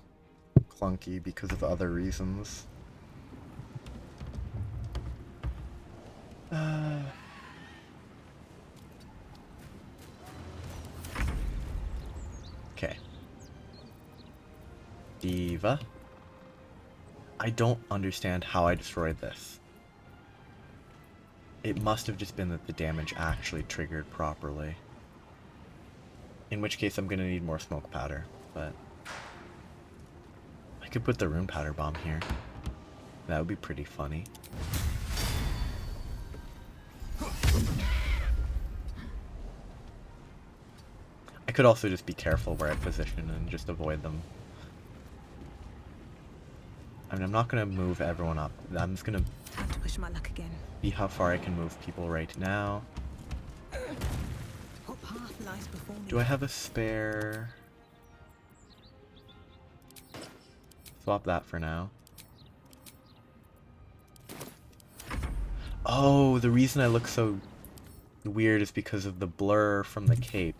clunky because of other reasons. Okay. Diva. I don't understand how I destroyed this. It must have just been that the damage actually triggered properly. In which case I'm gonna need more smoke powder, but I could put the rune powder bomb here. That would be pretty funny. I could also just be careful where I position and just avoid them. I mean, I'm not gonna move everyone up. I'm just gonna Time to push my luck again. see how far I can move people right now. What path lies before me? Do I have a spare? Swap that for now. Oh, the reason I look so weird is because of the blur from the cape.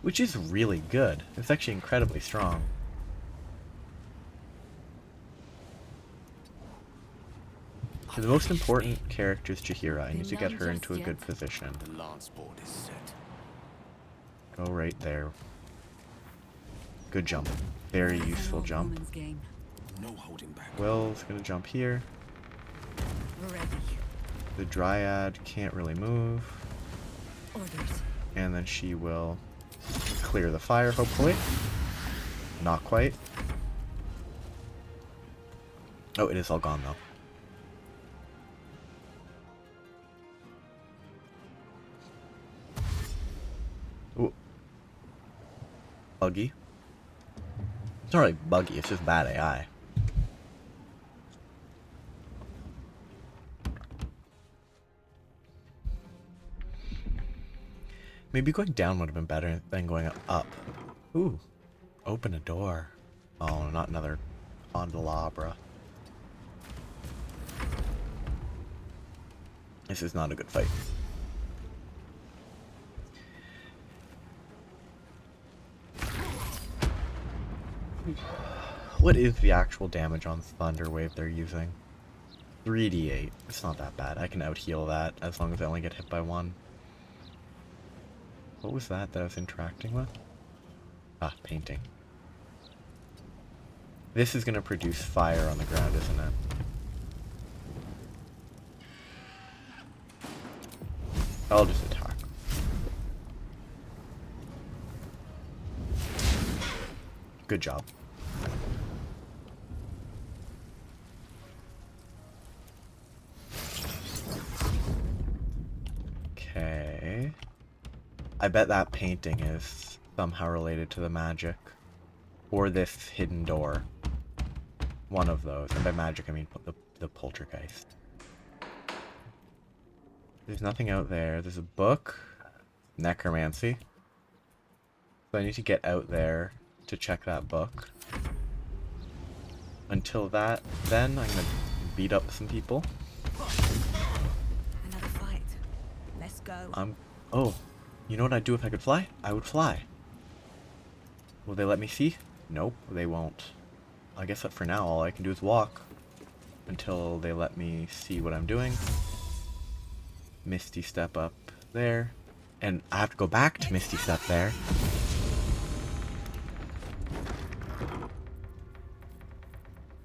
Which is really good. It's actually incredibly strong. The most important character is Chihira. I need to get her into a good position. The lance board is set. Go right there. Good jump. Very useful jump. No holding back. Will's gonna jump here. Ready. The Dryad can't really move. Orders. And then she will clear the fire, hopefully. Not quite. Oh, it is all gone, though. Ooh. Buggy. It's not really buggy, it's just bad AI. Maybe going down would have been better than going up. Ooh. Open a door. Oh, not another candelabra. This is not a good fight. What is the actual damage on Thunder Wave they're using? 3d8. It's not that bad. I can out-heal that as long as I only get hit by one. What was that I was interacting with? Ah, painting. This is gonna produce fire on the ground, isn't it? I'll just attack. Good job. Okay. I bet that painting is somehow related to the magic. Or this hidden door. One of those. And by magic I mean the poltergeist. There's nothing out there. There's a book. Necromancy. So I need to get out there to check that book. Until then I'm gonna beat up some people. Another fight. Let's go. Oh, you know what I'd do if I could fly? I would fly. Will they let me see? Nope, they won't. I guess that for now all I can do is walk until they let me see what I'm doing. Misty Step up there. And I have to go back to Misty Step there.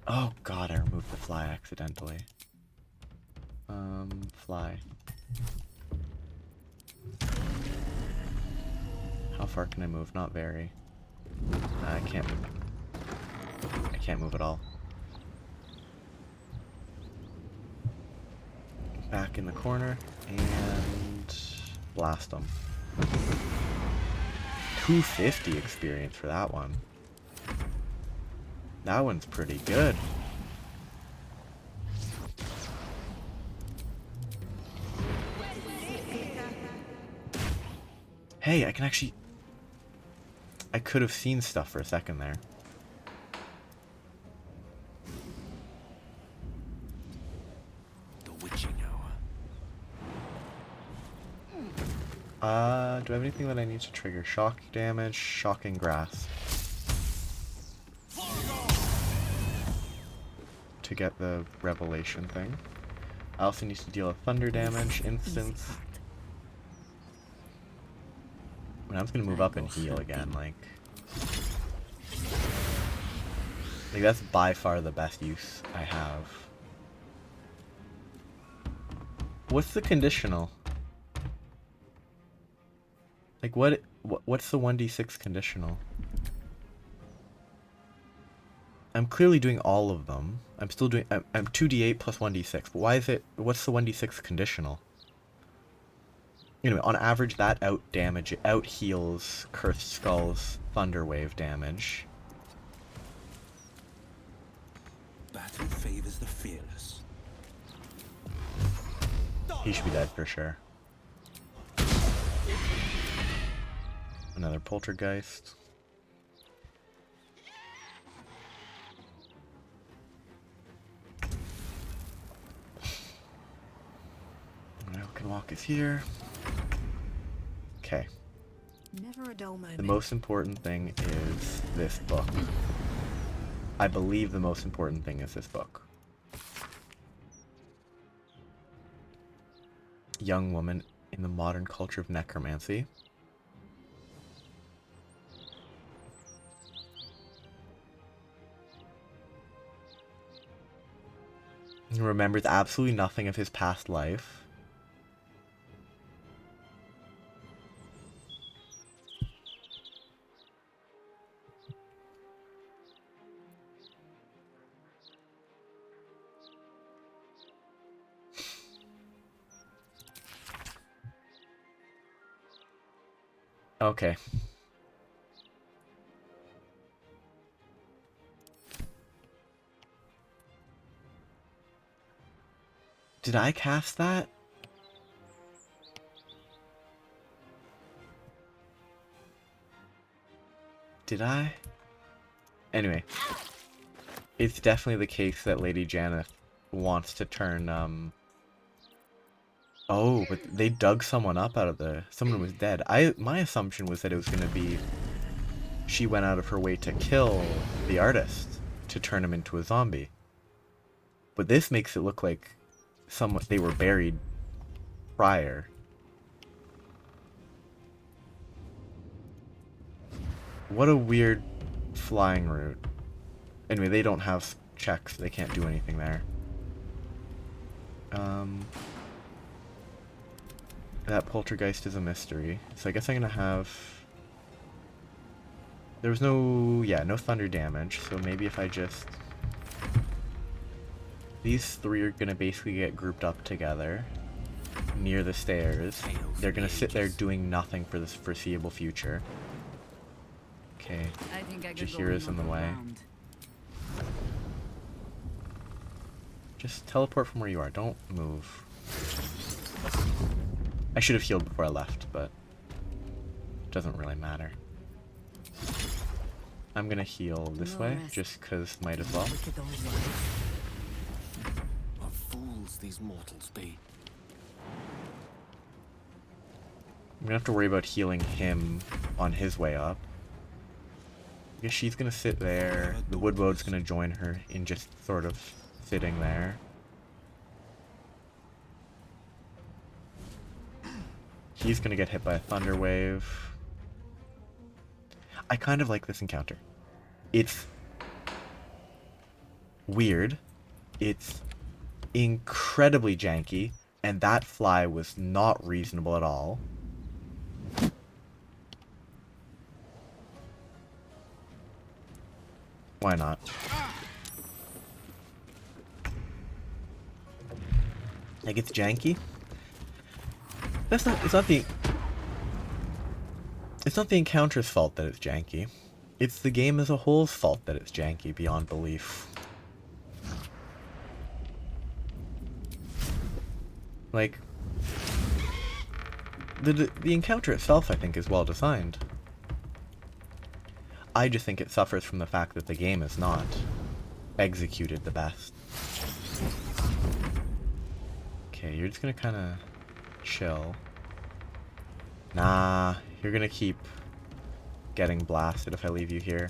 Oh god, I removed the fly accidentally. Fly. How far can I move? Not very. I can't move at all. Back in the corner and blast them. 250 experience for that one. That one's pretty good. Hey, I can actually... I could have seen stuff for a second there. The witching hour. Do I have anything that I need to trigger? Shock damage, shocking grass. To get the revelation thing. I also need to deal with thunder damage, instance. I'm just gonna move up and heal again, like that's by far the best use I have. What's the conditional? Like what's the 1d6 conditional? I'm clearly doing all of them. I'm still doing I'm 2d8 plus 1d6, but why is it, what's the 1d6 conditional? Anyway, on average, that out heals Cursed Skull's Thunder Wave damage. Battle favors the fearless. He should be dead for sure. Another poltergeist. Walk is here. Okay. Never a dull moment. The most important thing is this book. I believe the most important thing is this book. Young woman in the modern culture of necromancy. He remembers absolutely nothing of his past life. Okay. Did I cast that? Did I? Anyway. It's definitely the case that Lady Janeth wants to turn, Oh, but they dug someone up out of the... Someone was dead. My assumption was that it was going to be... She went out of her way to kill the artist to turn him into a zombie. But this makes it look like they were buried prior. What a weird flying route. Anyway, they don't have checks. They can't do anything there. That poltergeist is a mystery. So I guess I'm gonna have... There was no... Yeah, no thunder damage. So maybe if I just... These three are gonna basically get grouped up together near the stairs. They're gonna sit there doing nothing for the foreseeable future. Okay. Jahira's in the way. Just teleport from where you are. Don't move. I should have healed before I left, but it doesn't really matter. I'm gonna heal this way, just cause might as well. What fools these mortals be. I'm gonna have to worry about healing him on his way up. I guess she's gonna sit there. The Woodwode's gonna join her in just sort of sitting there. He's gonna get hit by a thunder wave. I kind of like this encounter. It's weird. It's incredibly janky, and that fly was not reasonable at all. Why not? Like, it's janky. It's not the encounter's fault that it's janky. It's the game as a whole's fault that it's janky beyond belief. Like, the encounter itself, I think, is well designed. I just think it suffers from the fact that the game is not executed the best. Okay, you're just gonna kind of chill. Nah, you're gonna keep getting blasted if I leave you here.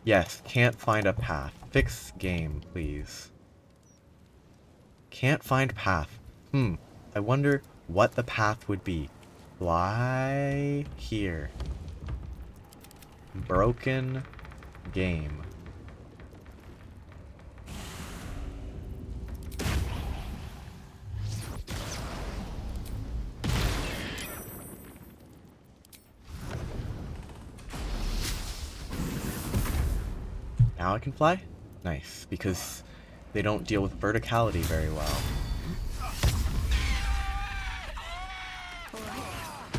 Yes, can't find a path. Fix game, please. Can't find path. I wonder what the path would be. Fly here. Broken game. Now I can fly? Nice, because they don't deal with verticality very well.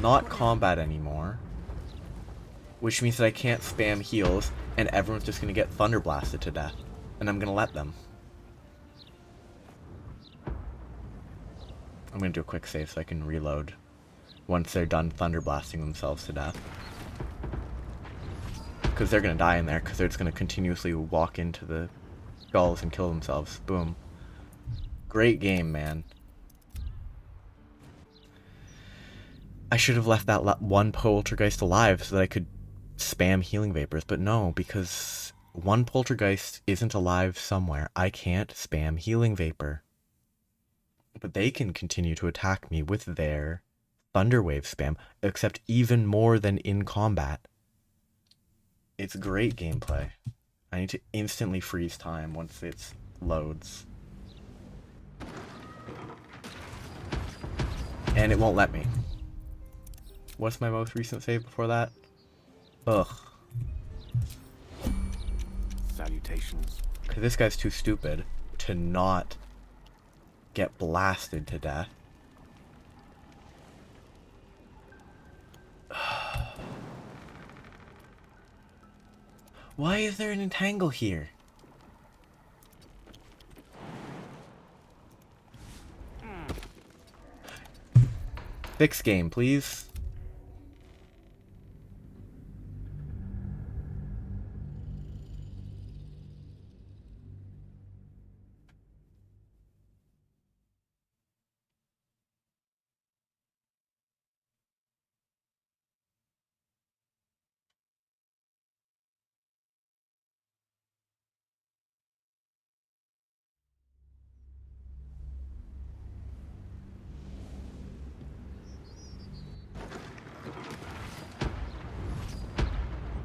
Not combat anymore. Which means that I can't spam heals, and everyone's just gonna get thunder blasted to death. And I'm gonna let them. I'm gonna do a quick save so I can reload once they're done thunder blasting themselves to death. Because they're gonna die in there, because they're just gonna continuously walk into the skulls and kill themselves. Boom. Great game, man. I should have left that one poltergeist alive so that I could spam healing vapors, but no, because one poltergeist isn't alive somewhere. I can't spam healing vapor. But they can continue to attack me with their thunderwave spam, except even more than in combat. It's great gameplay. I need to instantly freeze time once it loads. And it won't let me. What's my most recent save before that? Ugh. Salutations. Because this guy's too stupid to not get blasted to death. Why is there an entangle here? Fix game, please.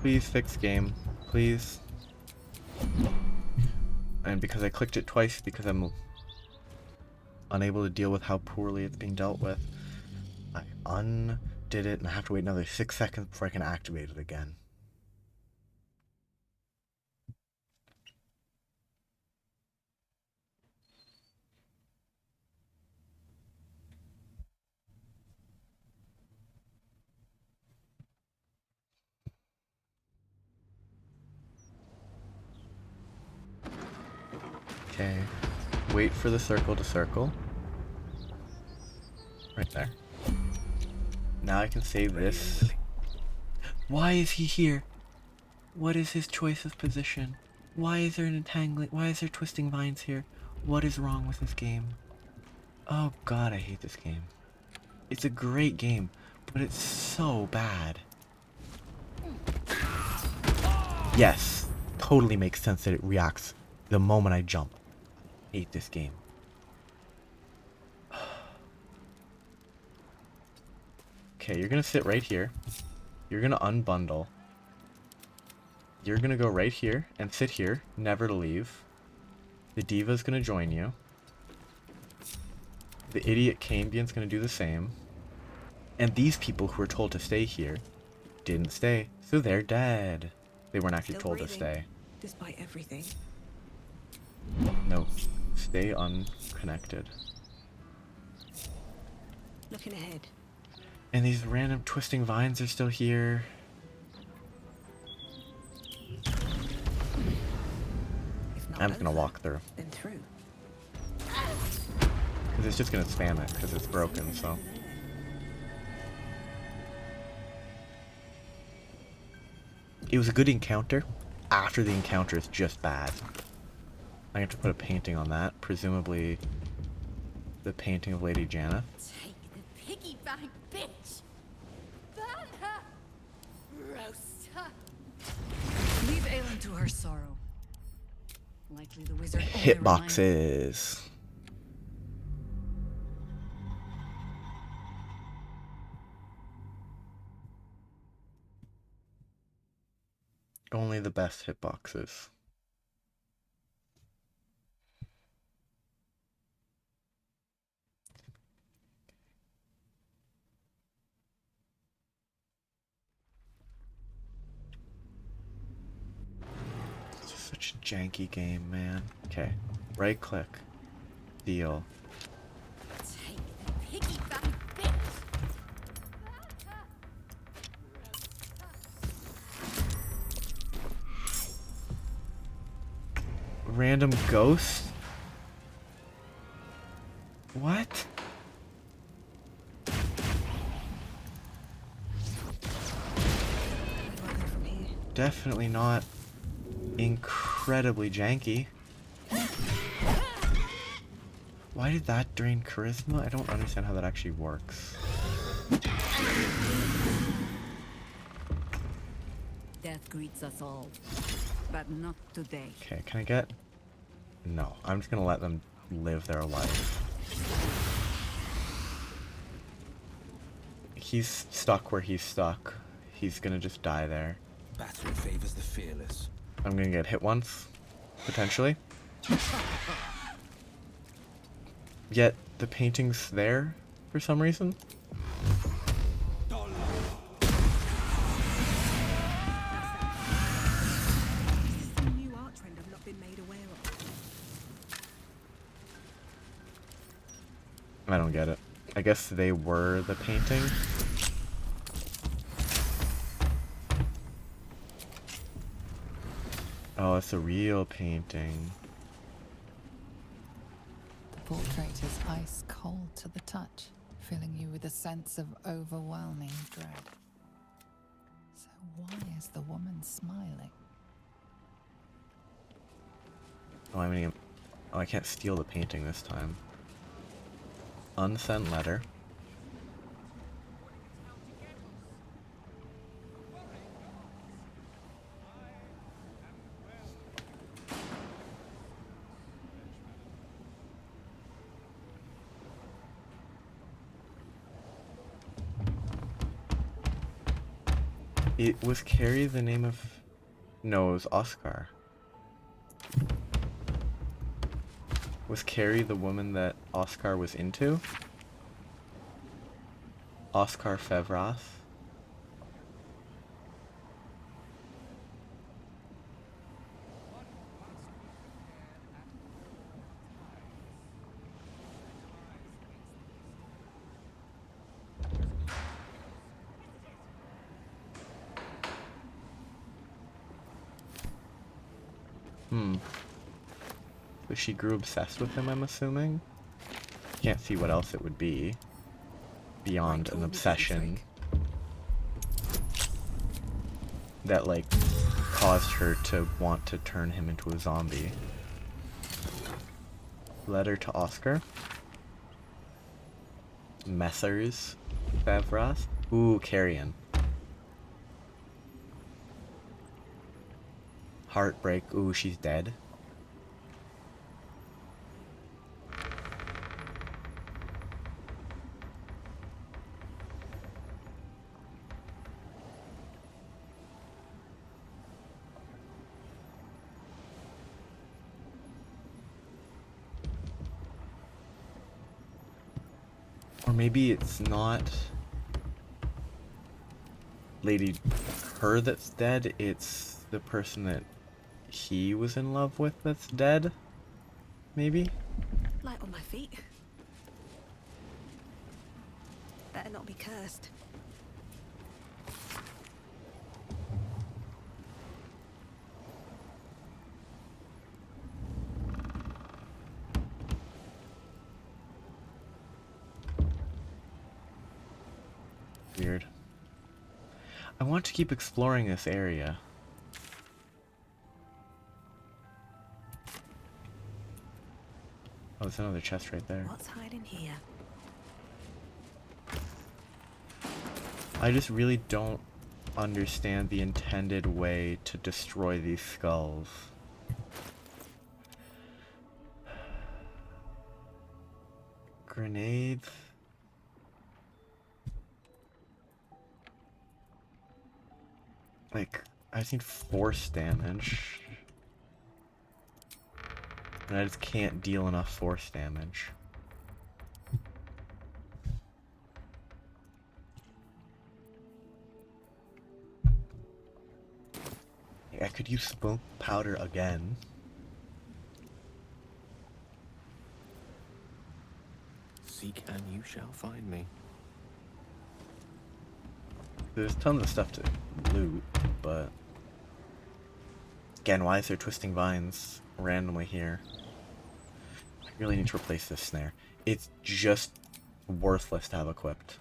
Please fix game, please. And because I clicked it twice because I'm unable to deal with how poorly it's being dealt with, I undid it and I have to wait another 6 seconds before I can activate it again. Okay, wait for the circle to circle. Right there. Now I can save this. Why is he here? What is his choice of position? Why is there an entangling? Why is there twisting vines here? What is wrong with this game? Oh god, I hate this game. It's a great game, but it's so bad. Yes, totally makes sense that it reacts the moment I jump. I hate this game. Okay, you're gonna sit right here. You're gonna unbundle. You're gonna go right here and sit here, never to leave. The diva's gonna join you. The idiot Cambian's gonna do the same. And these people who were told to stay here didn't stay, so they're dead. They weren't actually Still told to breathing, stay. despite everything. No, stay unconnected. Looking ahead. And these random twisting vines are still here. If not I'm just gonna over, walk through. then through. Because it's just gonna spam it, because it's broken, so. It was a good encounter. After the encounter is just bad. I have to put a painting on that. Presumably the painting of Lady Janna. Take the piggy bank, bitch! Burn her! Roast her! Leave Aelin to her sorrow. Likely the wizard only Hitboxes. Only the best hitboxes. It's just such a janky game, man. Okay, right click. Deal. Take the piggy bank, bitch! Random ghost? What? Definitely not incredibly janky. Why did that drain charisma? I don't understand how that actually works. Death greets us all, but not today. Okay, can I get... No, I'm just gonna let them live their life. He's stuck where he's stuck. He's gonna just die there. Battle favors the fearless. I'm gonna get hit once, potentially. Yet the painting's there for some reason. Some new art trend I've not been made aware of. I don't get it. I guess they were the painting. Oh, it's a real painting. The portrait is ice cold to the touch, filling you with a sense of overwhelming dread. So why is the woman smiling? Oh, I mean, oh, I can't steal the painting this time. Unsent letter. It was Carrie the name of... No, it was Oscar. Was Carrie the woman that Oscar was into? Oscar Fevras? So she grew obsessed with him, I'm assuming? Can't see what else it would be. Beyond an obsession. That, like, caused her to want to turn him into a zombie. Letter to Oscar. Messrs. Fevras. Ooh, Carrion. Heartbreak. Ooh, she's dead. Or maybe it's not Lady Her that's dead, it's the person that he was in love with that's dead? Maybe? Light on my feet. Better not be cursed. Weird. I want to keep exploring this area. Oh, there's another chest right there. What's hiding here? I just really don't understand the intended way to destroy these skulls. Grenades. Like, I just need force damage. And I just can't deal enough force damage. I could use smoke powder again. Seek and you shall find me. There's tons of stuff to loot, but... Again, why is there twisting vines randomly here? I really need to replace this snare. It's just worthless to have equipped.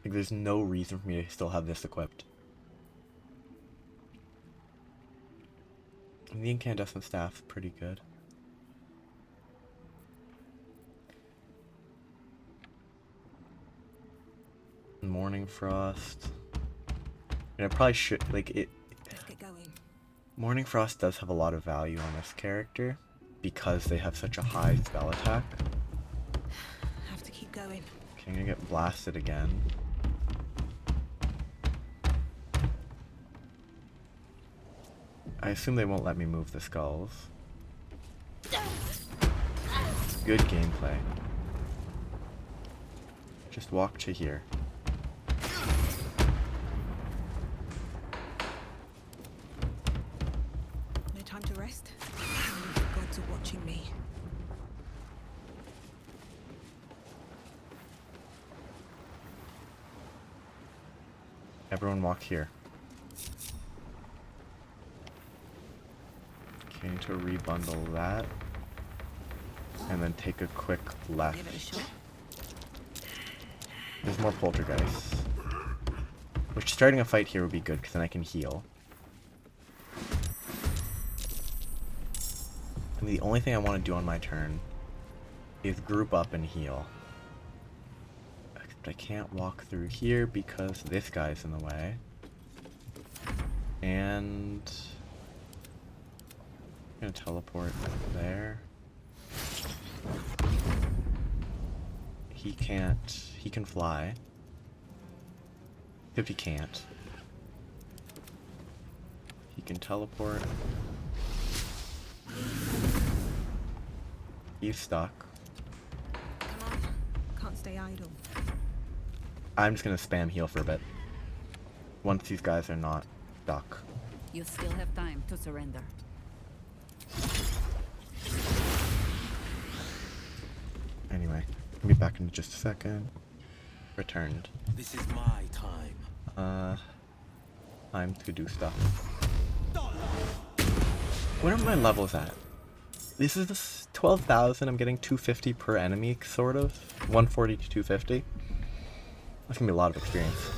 Like, there's no reason for me to still have this equipped. And the incandescent staff's pretty good. Morning Frost. And I probably should, like, it... Let's get going. Morning Frost does have a lot of value on this character because they have such a high spell attack. Have to keep going. Okay, I'm gonna get blasted again. I assume they won't let me move the skulls. Good gameplay. Just walk to here. No time to rest. The gods are watching me. Everyone walk here. Okay, need to rebundle that. And then take a quick left. Give it a shot. There's more poltergeists. Which starting a fight here would be good, because then I can heal. And the only thing I want to do on my turn is group up and heal. Except I can't walk through here because this guy's in the way. And... I'm gonna teleport there. He can't... He can fly. If he can't. He can teleport. He's stuck. Come on. Can't stay idle. I'm just gonna spam heal for a bit. Once these guys are not stuck. You still have time to surrender. Anyway, I'll be back in just a second. Returned. This is my time. Time to do stuff. What are my levels at? This is 12,000. I'm getting 250 per enemy, sort of. 140 to 250. That's gonna be a lot of experience.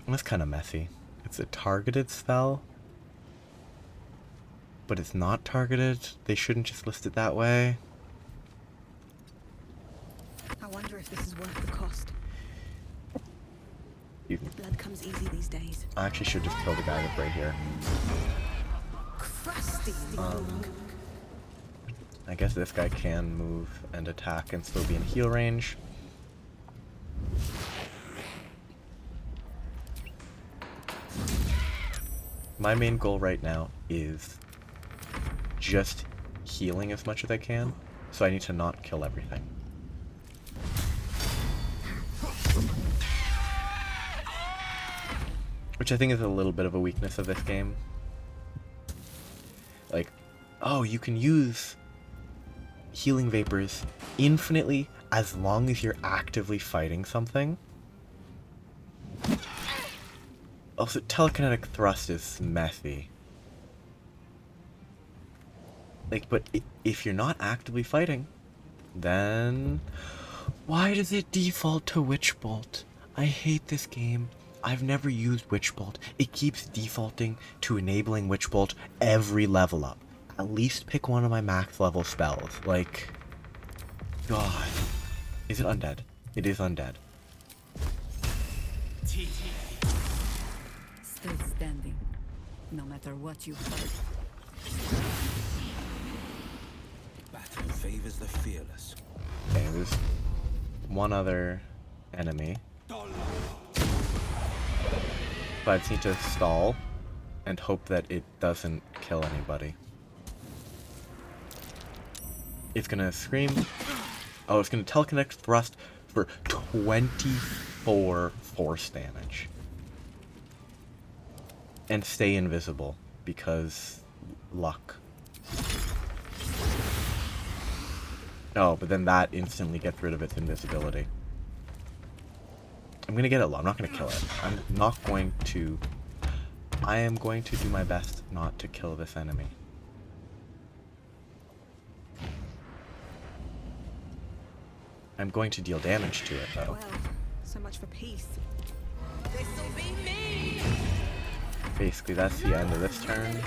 That's kind of messy. It's a targeted spell, but it's not targeted. They shouldn't just list it that way. I wonder if this is worth the cost. Blood comes easy these days. I actually should just kill the guy that's right here. Crusty. I guess this guy can move and attack and still be in heal range. My main goal right now is just healing as much as I can, so I need to not kill everything. Which I think is a little bit of a weakness of this game. Like, oh, you can use healing vapors infinitely as long as you're actively fighting something. Also, telekinetic thrust is messy. Like, but if you're not actively fighting, then why does it default to Witch Bolt? I hate this game. I've never used Witch Bolt. It keeps defaulting to enabling Witch Bolt every level up. At least pick one of my max level spells. Like, God. Is it undead? It is undead. Still standing, no matter what you've heard. Battle favors the fearless. Okay, there's one other enemy. But I just need to stall and hope that it doesn't kill anybody. It's gonna scream. Oh, it's gonna telekinetic thrust for 24 force damage. And stay invisible, because luck. Oh, but then that instantly gets rid of its invisibility. I'm gonna get it low. I'm not gonna kill it. I am going to do my best not to kill this enemy. I'm going to deal damage to it, though. Well, so much for peace. This'll be me. Basically, that's the end of this turn.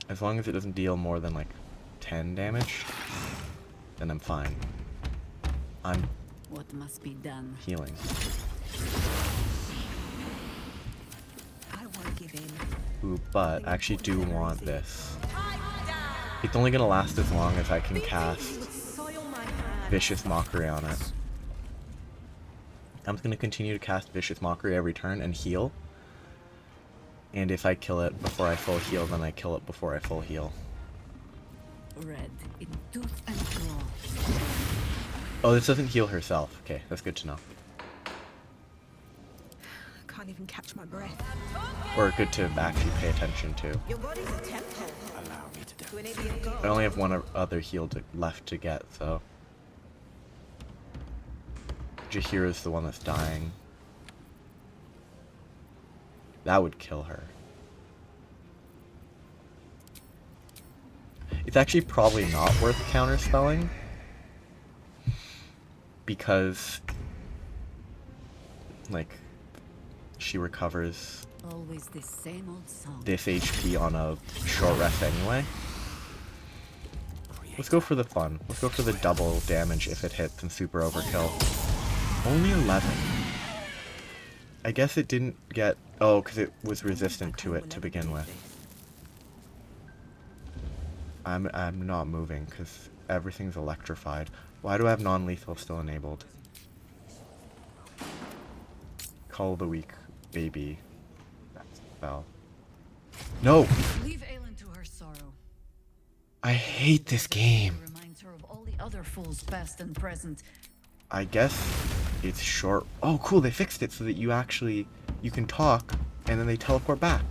As long as it doesn't deal more than, like, 10 damage, then I'm fine. I'm What must be done? healing. I won't give in. Ooh, but I actually do want this. It's only gonna last as long as I can cast Vicious Mockery on it. I'm just gonna continue to cast Vicious Mockery every turn and heal. And if I kill it before I full heal, then I kill it before I full heal. Red in tooth and claw. Oh, this doesn't heal herself. Okay, that's good to know. I can't even catch my breath. Or good to actually pay attention to. Your body's a temple. Allow me to To an idiot god. I only have one other heal left to get, so... Jahira's the one that's dying. That would kill her. It's actually probably not worth counterspelling. Because... like... she recovers Always the same old song. this HP on a short rest anyway. Let's go for the fun. Let's go for the double damage if it hits and super overkill. Only 11. I guess it didn't get... oh, because it was resistant to it to begin with. I'm not moving because everything's electrified. Why do I have non-lethal still enabled? Call the weak baby. That's a spell. No! Leave Aelin to her sorrow. I hate this game. Reminds her of all the other fools past and present. I guess it's short. Oh, cool, they fixed it so that you can talk and then they teleport back.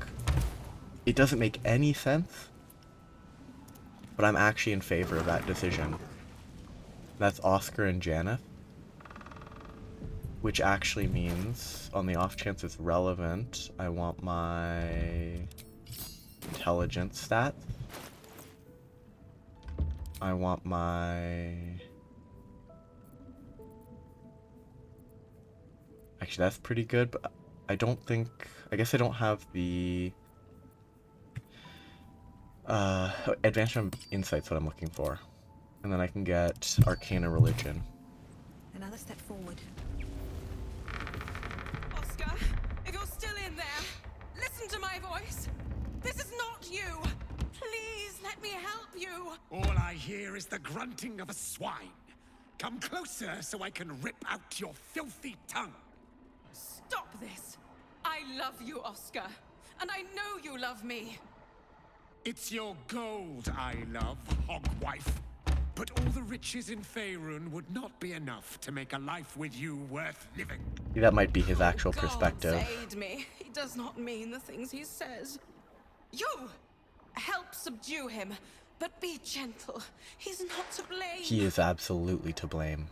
It doesn't make any sense, but I'm actually in favor of that decision. That's Oscar and Janeth, which actually means, on the off chance it's relevant, I want my intelligence stat. I want my... actually, that's pretty good, but I don't think... I guess I don't have the... Advanced Insight's what I'm looking for. And then I can get Arcana Religion. Another step forward. Oscar, if you're still in there, listen to my voice. This is not you. Please let me help you. All I hear is the grunting of a swine. Come closer so I can rip out your filthy tongue. Stop this. I love you, Oscar. And I know you love me. It's your gold I love, hogwife. But all the riches in Faerun would not be enough to make a life with you worth living. That might be his actual God perspective. aid me. He does not mean the things he says. You help subdue him, but be gentle. He's not to blame. He is absolutely to blame.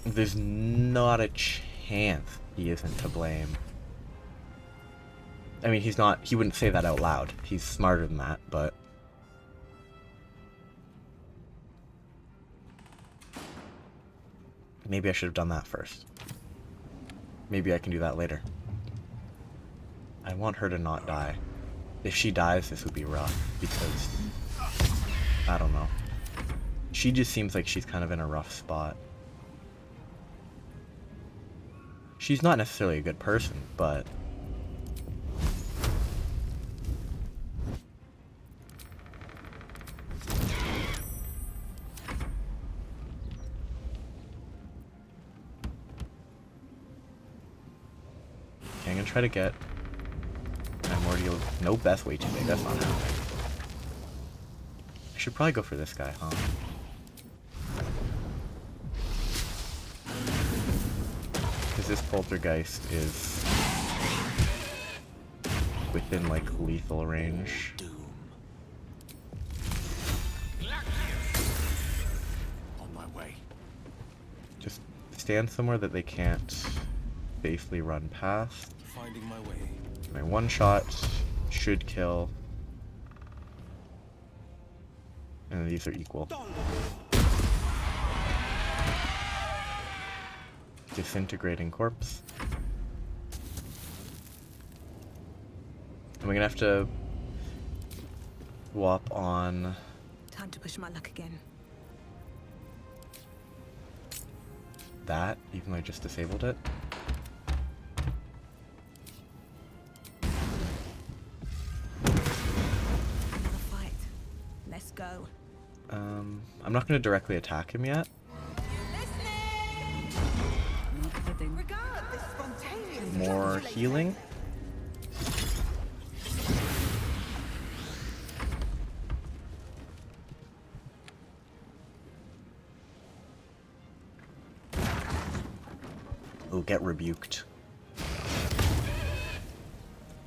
There's not a chance he isn't to blame. I mean, he wouldn't say that out loud. He's smarter than that, but... Maybe I should have done that first. Maybe I can do that later. I want her to not die. If she dies, this would be rough, because... I don't know. She just seems like she's kind of in a rough spot. She's not necessarily a good person, but... Okay, I'm gonna try to get Primordial. No, Beth way too big. That's not happening. I should probably go for this guy, huh? Because this poltergeist is within like lethal range. On my way. Just stand somewhere that they can't safely run past. Finding my way. My one shot should kill. And these are equal. Disintegrating corpse. And we're gonna have to swap on Time to push my luck again. that, even though I just disabled it. Another fight. Let's go. I'm not gonna directly attack him yet. Regard this spontaneous More healing. Oh, get rebuked.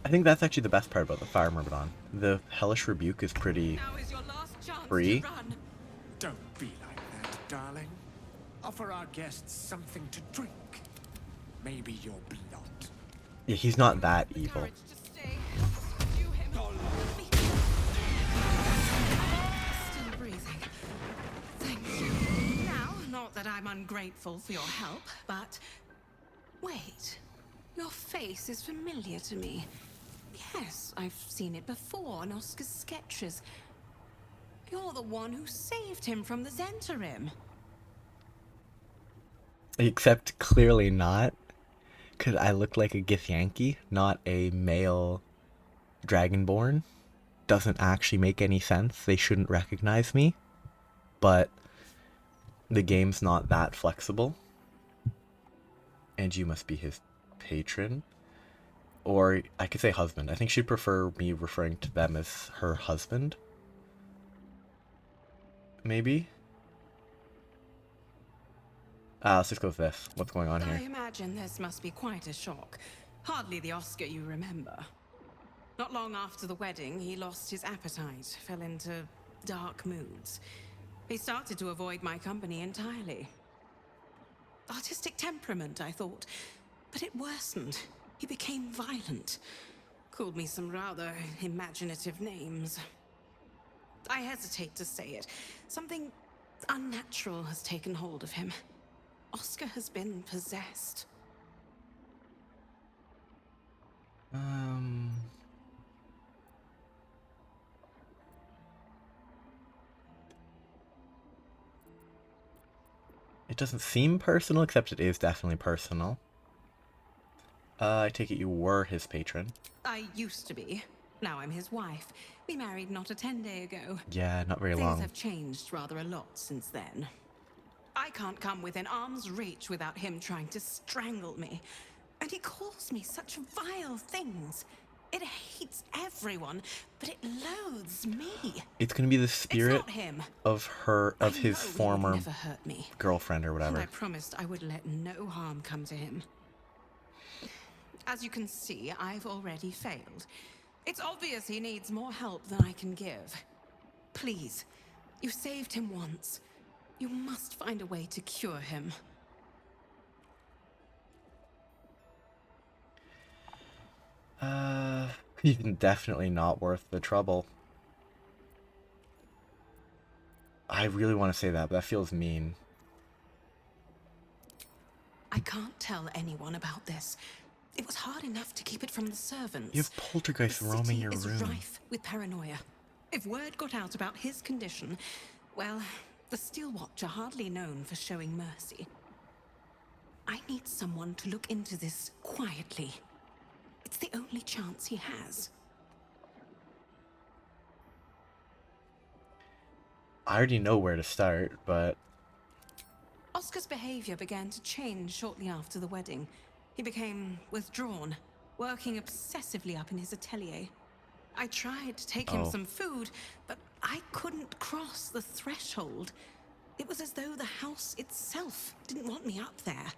I think that's actually the best part about the Fire Myrmidon. The Hellish Rebuke is pretty Now is your last chance free. to run. Don't be like that, darling. Offer our guests something to drink. Maybe your blood. Yeah, he's not that evil. Courage to stay. Subdue him. Still breathing. Thank you. Now, not that I'm ungrateful for your help, but wait. Your face is familiar to me. Yes, I've seen it before in Oscar's sketches. You're the one who saved him from the Zentarim. Except clearly not. Because I look like a Githyanki, not a male Dragonborn. Doesn't actually make any sense. They shouldn't recognize me. But the game's not that flexible. And you must be his patron. Or I could say husband. I think she'd prefer me referring to them as her husband. Maybe? Let's just go with this. What's going on I here? imagine this must be quite a shock. Hardly the Oscar you remember. Not long after the wedding, he lost his appetite, fell into dark moods. He started to avoid my company entirely. Artistic temperament, I thought. But it worsened. He became violent. Called me some rather imaginative names. I hesitate to say it. Something unnatural has taken hold of him. Oscar has been possessed. It doesn't seem personal, except it is definitely personal. I take it you were his patron. I used to be. Now I'm his wife. We married not a 10-day ago. Yeah, not very Things long. have changed rather a lot since then. I can't come within arm's reach without him trying to strangle me. And he calls me such vile things. It hates everyone, but it loathes me. It's gonna be the It's spirit not him. of her, of I his know he would former never hurt me. girlfriend or And whatever. I promised I would let no harm come to him. As you can see, I've already failed. It's obvious he needs more help than I can give. Please, you saved him once. You must find a way to cure him. Definitely not worth the trouble. I really want to say that, but that feels mean. I can't tell anyone about this. It was hard enough to keep it from the servants. You have poltergeists roaming your The city room. is rife with paranoia. If word got out about his condition, well, the Steel Watch are hardly known for showing mercy. I need someone to look into this quietly. It's the only chance he has. I already know where to start, but... Oscar's behavior began to change shortly after the wedding. He became withdrawn, working obsessively up in his atelier. I tried to take him some food, but I couldn't cross the threshold. It was as though the house itself didn't want me up there.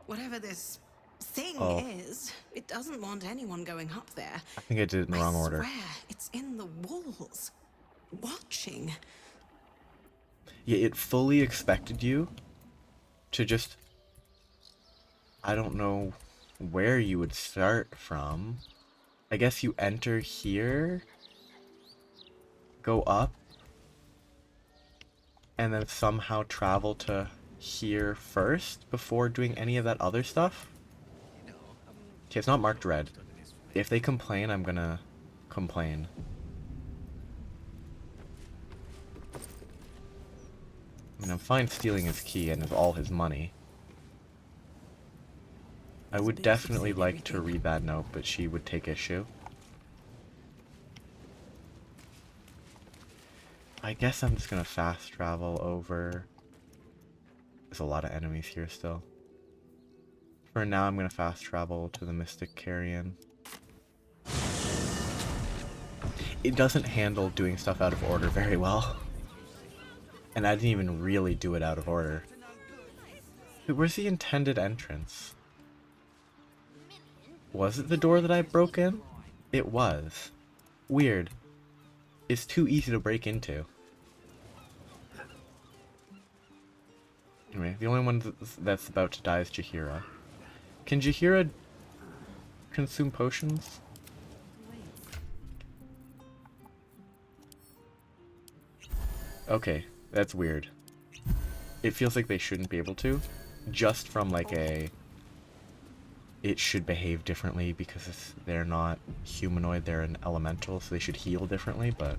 Whatever this thing is, it doesn't want anyone going up there. I think I did it in the wrong order. I swear, it's in the walls, watching. Yeah, it fully expected you to just... I don't know where you would start from. I guess you enter here, go up, and then somehow travel to here first before doing any of that other stuff? Okay, it's not marked red. If they complain, I'm gonna complain. I mean, I'm fine stealing his key and all his money. I would definitely like to read that note, but she would take issue. I guess I'm just gonna fast travel over. There's a lot of enemies here still. For now, I'm gonna fast travel to the Mystic Carrion. It doesn't handle doing stuff out of order very well. And I didn't even really do it out of order. Wait, where's the intended entrance? Was it the door that I broke in? It was. Weird. It's too easy to break into. Anyway, the only one that's about to die is Jaheira. Can Jaheira consume potions? Okay, that's weird. It feels like they shouldn't be able to. Just from like a... It should behave differently because they're not humanoid, they're an elemental, so they should heal differently, but...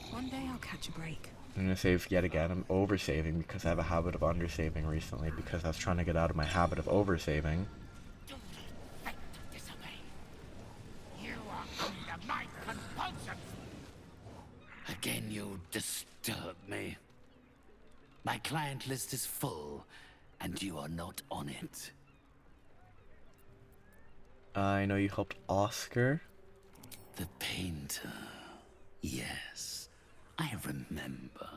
One day I'll catch a break. I'm gonna save yet again. I'm over-saving because I have a habit of under-saving recently because I was trying to get out of my habit of over-saving. You are under my compulsion. Again, you disturb me. My client list is full, and you are not on it. I know you helped Oscar. The painter. Yes, I remember.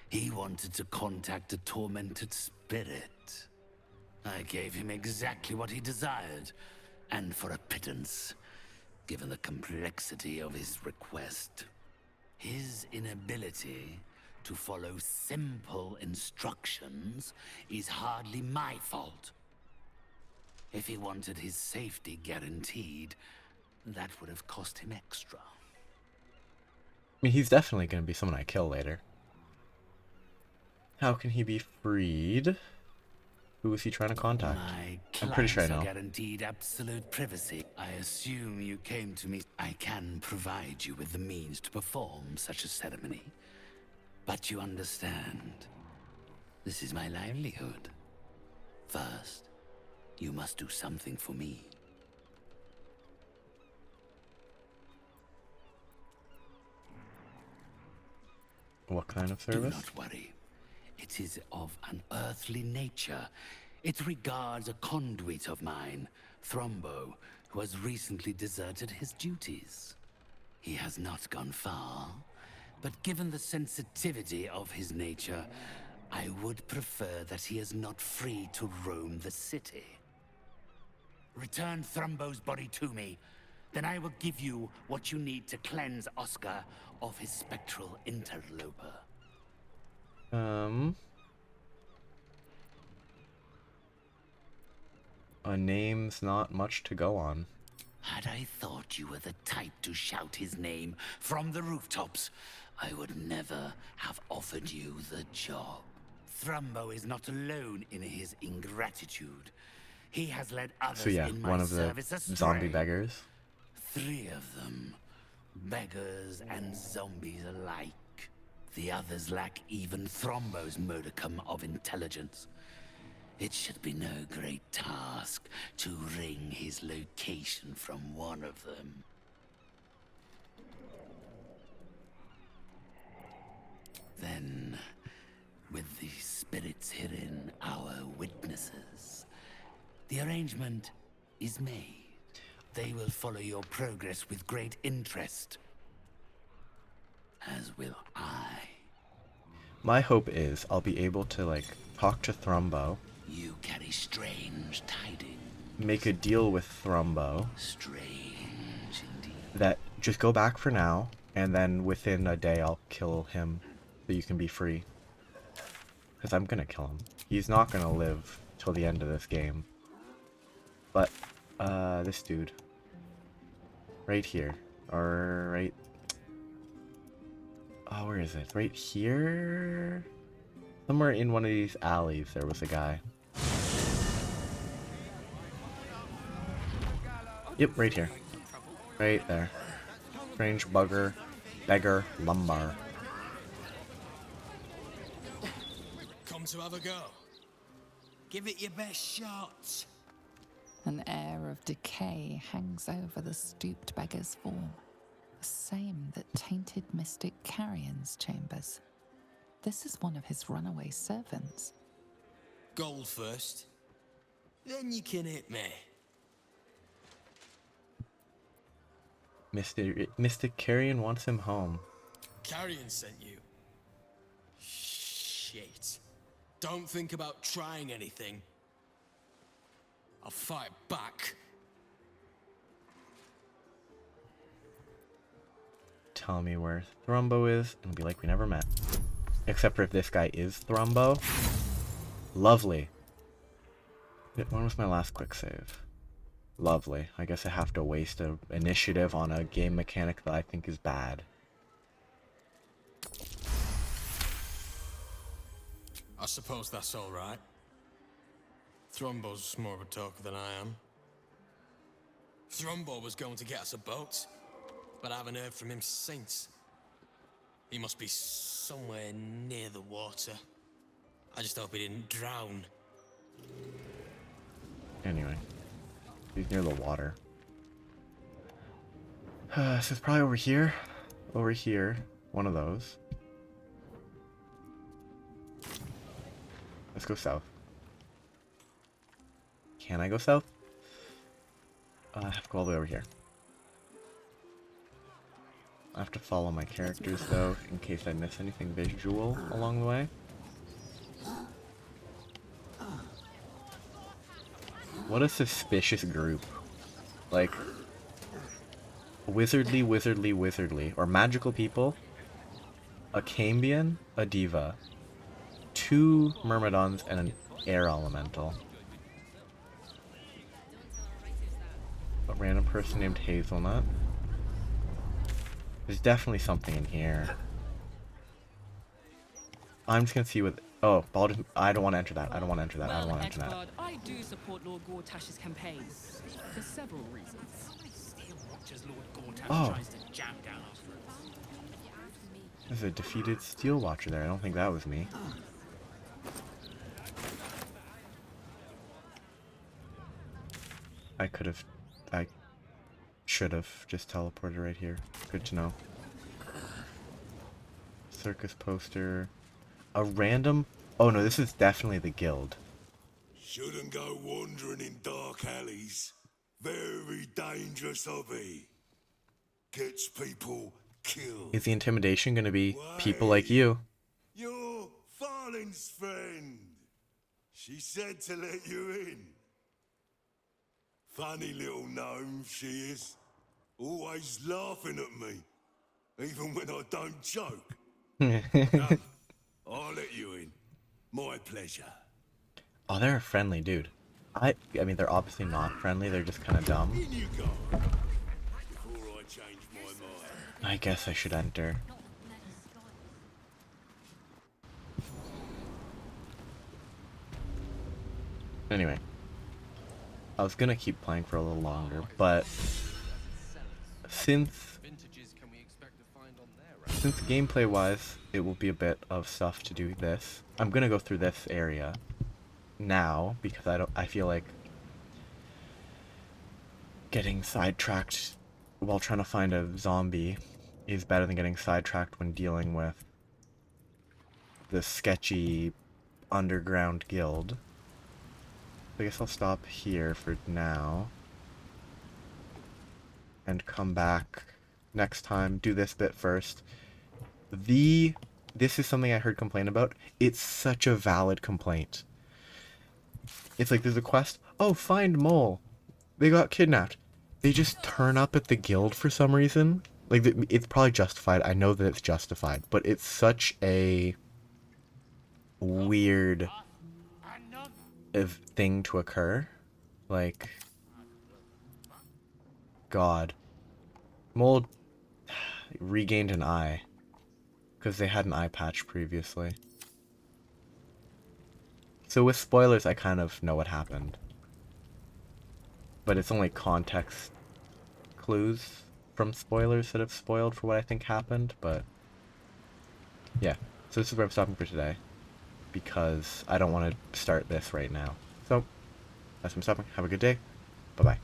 He wanted to contact a tormented spirit. I gave him exactly what he desired, and for a pittance, given the complexity of his request. His inability to follow simple instructions is hardly my fault. If he wanted his safety guaranteed, that would have cost him extra. I mean, he's definitely going to be someone I kill later. How can he be freed? Who is he trying to contact? I'm pretty sure I know. Guaranteed absolute privacy. I assume you came to me. I can provide you with the means to perform such a ceremony. But you understand, this is my livelihood. First, you must do something for me. What kind of Do service? not worry. It is of an earthly nature. It regards a conduit of mine, Thrombo, who has recently deserted his duties. He has not gone far, but given the sensitivity of his nature, I would prefer that he is not free to roam the city. Return Thrombo's body to me, then I will give you what you need to cleanse Oscar of his spectral interloper. A name's not much to go on. Had I thought you were the type to shout his name from the rooftops, I would never have offered you the job. Thrumbo is not alone in his ingratitude. He has led others So yeah, in my one of the service astray. zombie beggars. 3 of them. Beggars and zombies alike. The others lack even Thrombo's modicum of intelligence. It should be no great task to wring his location from one of them. Then, with the spirits herein our witnesses, the arrangement is made. They will follow your progress with great interest. As will I. My hope is I'll be able to, like, talk to Thrumbo. You carry strange tidings. Make a deal with Thrumbo. Strange indeed. That just go back for now, and then within a day I'll kill him so you can be free. Because I'm gonna kill him. He's not gonna live till the end of this game. But, this dude. Right here. Or right... Oh, where is it? Right here? Somewhere in one of these alleys there was a guy. Yep, right here. Right there. Strange bugger. Beggar. Lumbar. Come to have a go. Give it your best shot. An air of decay hangs over the stooped beggar's form, the same that tainted mystic Carrion's chambers. This is one of his runaway servants. Gold first. Then you can hit me. Mystic Carrion wants him home. Carrion sent you. Shit. Don't think about trying anything. I'll fight back. Tell me where Thrumbo is, and be like we never met. Except for if this guy is Thrumbo. Lovely. When was my last quick save? Lovely. I guess I have to waste an initiative on a game mechanic that I think is bad. I suppose that's all right. Thrombo's more of a talker than I am. Thrombo was going to get us a boat, but I haven't heard from him since. He must be somewhere near the water. I just hope he didn't drown. Anyway. He's near the water. So it's probably over here. Over here. One of those. Let's go south. Can I go south? I have to go all the way over here. I have to follow my characters though, in case I miss anything visual along the way. What a suspicious group. Like, wizardly, or magical people, a Cambion, a Diva, 2 Myrmidons, and an air elemental. A random person named Hazelnut. There's definitely something in here. I'm just gonna see what... Oh, I don't want to enter that. I don't want to enter that. I don't want to enter that. I do support Lord Gortash's campaign for several reasons. Oh. There's a defeated Steel Watcher there. I don't think that was me. I should have just teleported right here. Good to know. circus poster. A random... Oh no, this is definitely the guild. Shouldn't go wandering in dark alleys. Very dangerous hobby. Gets people killed. Is the intimidation gonna be people like you? You're Farling's friend. She said to let you in. Funny little gnome she is. Always laughing at me. Even when I don't joke. Come, I'll let you in. My pleasure. Oh, they're a friendly dude. I mean, they're obviously not friendly, they're just kind of dumb. In you go. Before I change my mind. I guess I should enter. Anyway. I was gonna keep playing for a little longer, but since gameplay wise it will be a bit of stuff to do this, I'm gonna go through this area now because I feel like getting sidetracked while trying to find a zombie is better than getting sidetracked when dealing with the sketchy underground guild. I guess I'll stop here for now and come back next time, do this bit first. This is something I heard complain about. It's such a valid complaint. It's like there's a quest, oh, find Mole. They got kidnapped. They just turn up at the guild for some reason. Like, it's probably justified. I know that it's justified, but it's such a weird thing to occur. Like, God. Mole regained an eye because they had an eye patch previously. So with spoilers, I kind of know what happened. But it's only context clues from spoilers that have spoiled for what I think happened, but yeah. So this is where I'm stopping for today, because I don't want to start this right now. So, that's where I'm stopping. Have a good day. Bye-bye.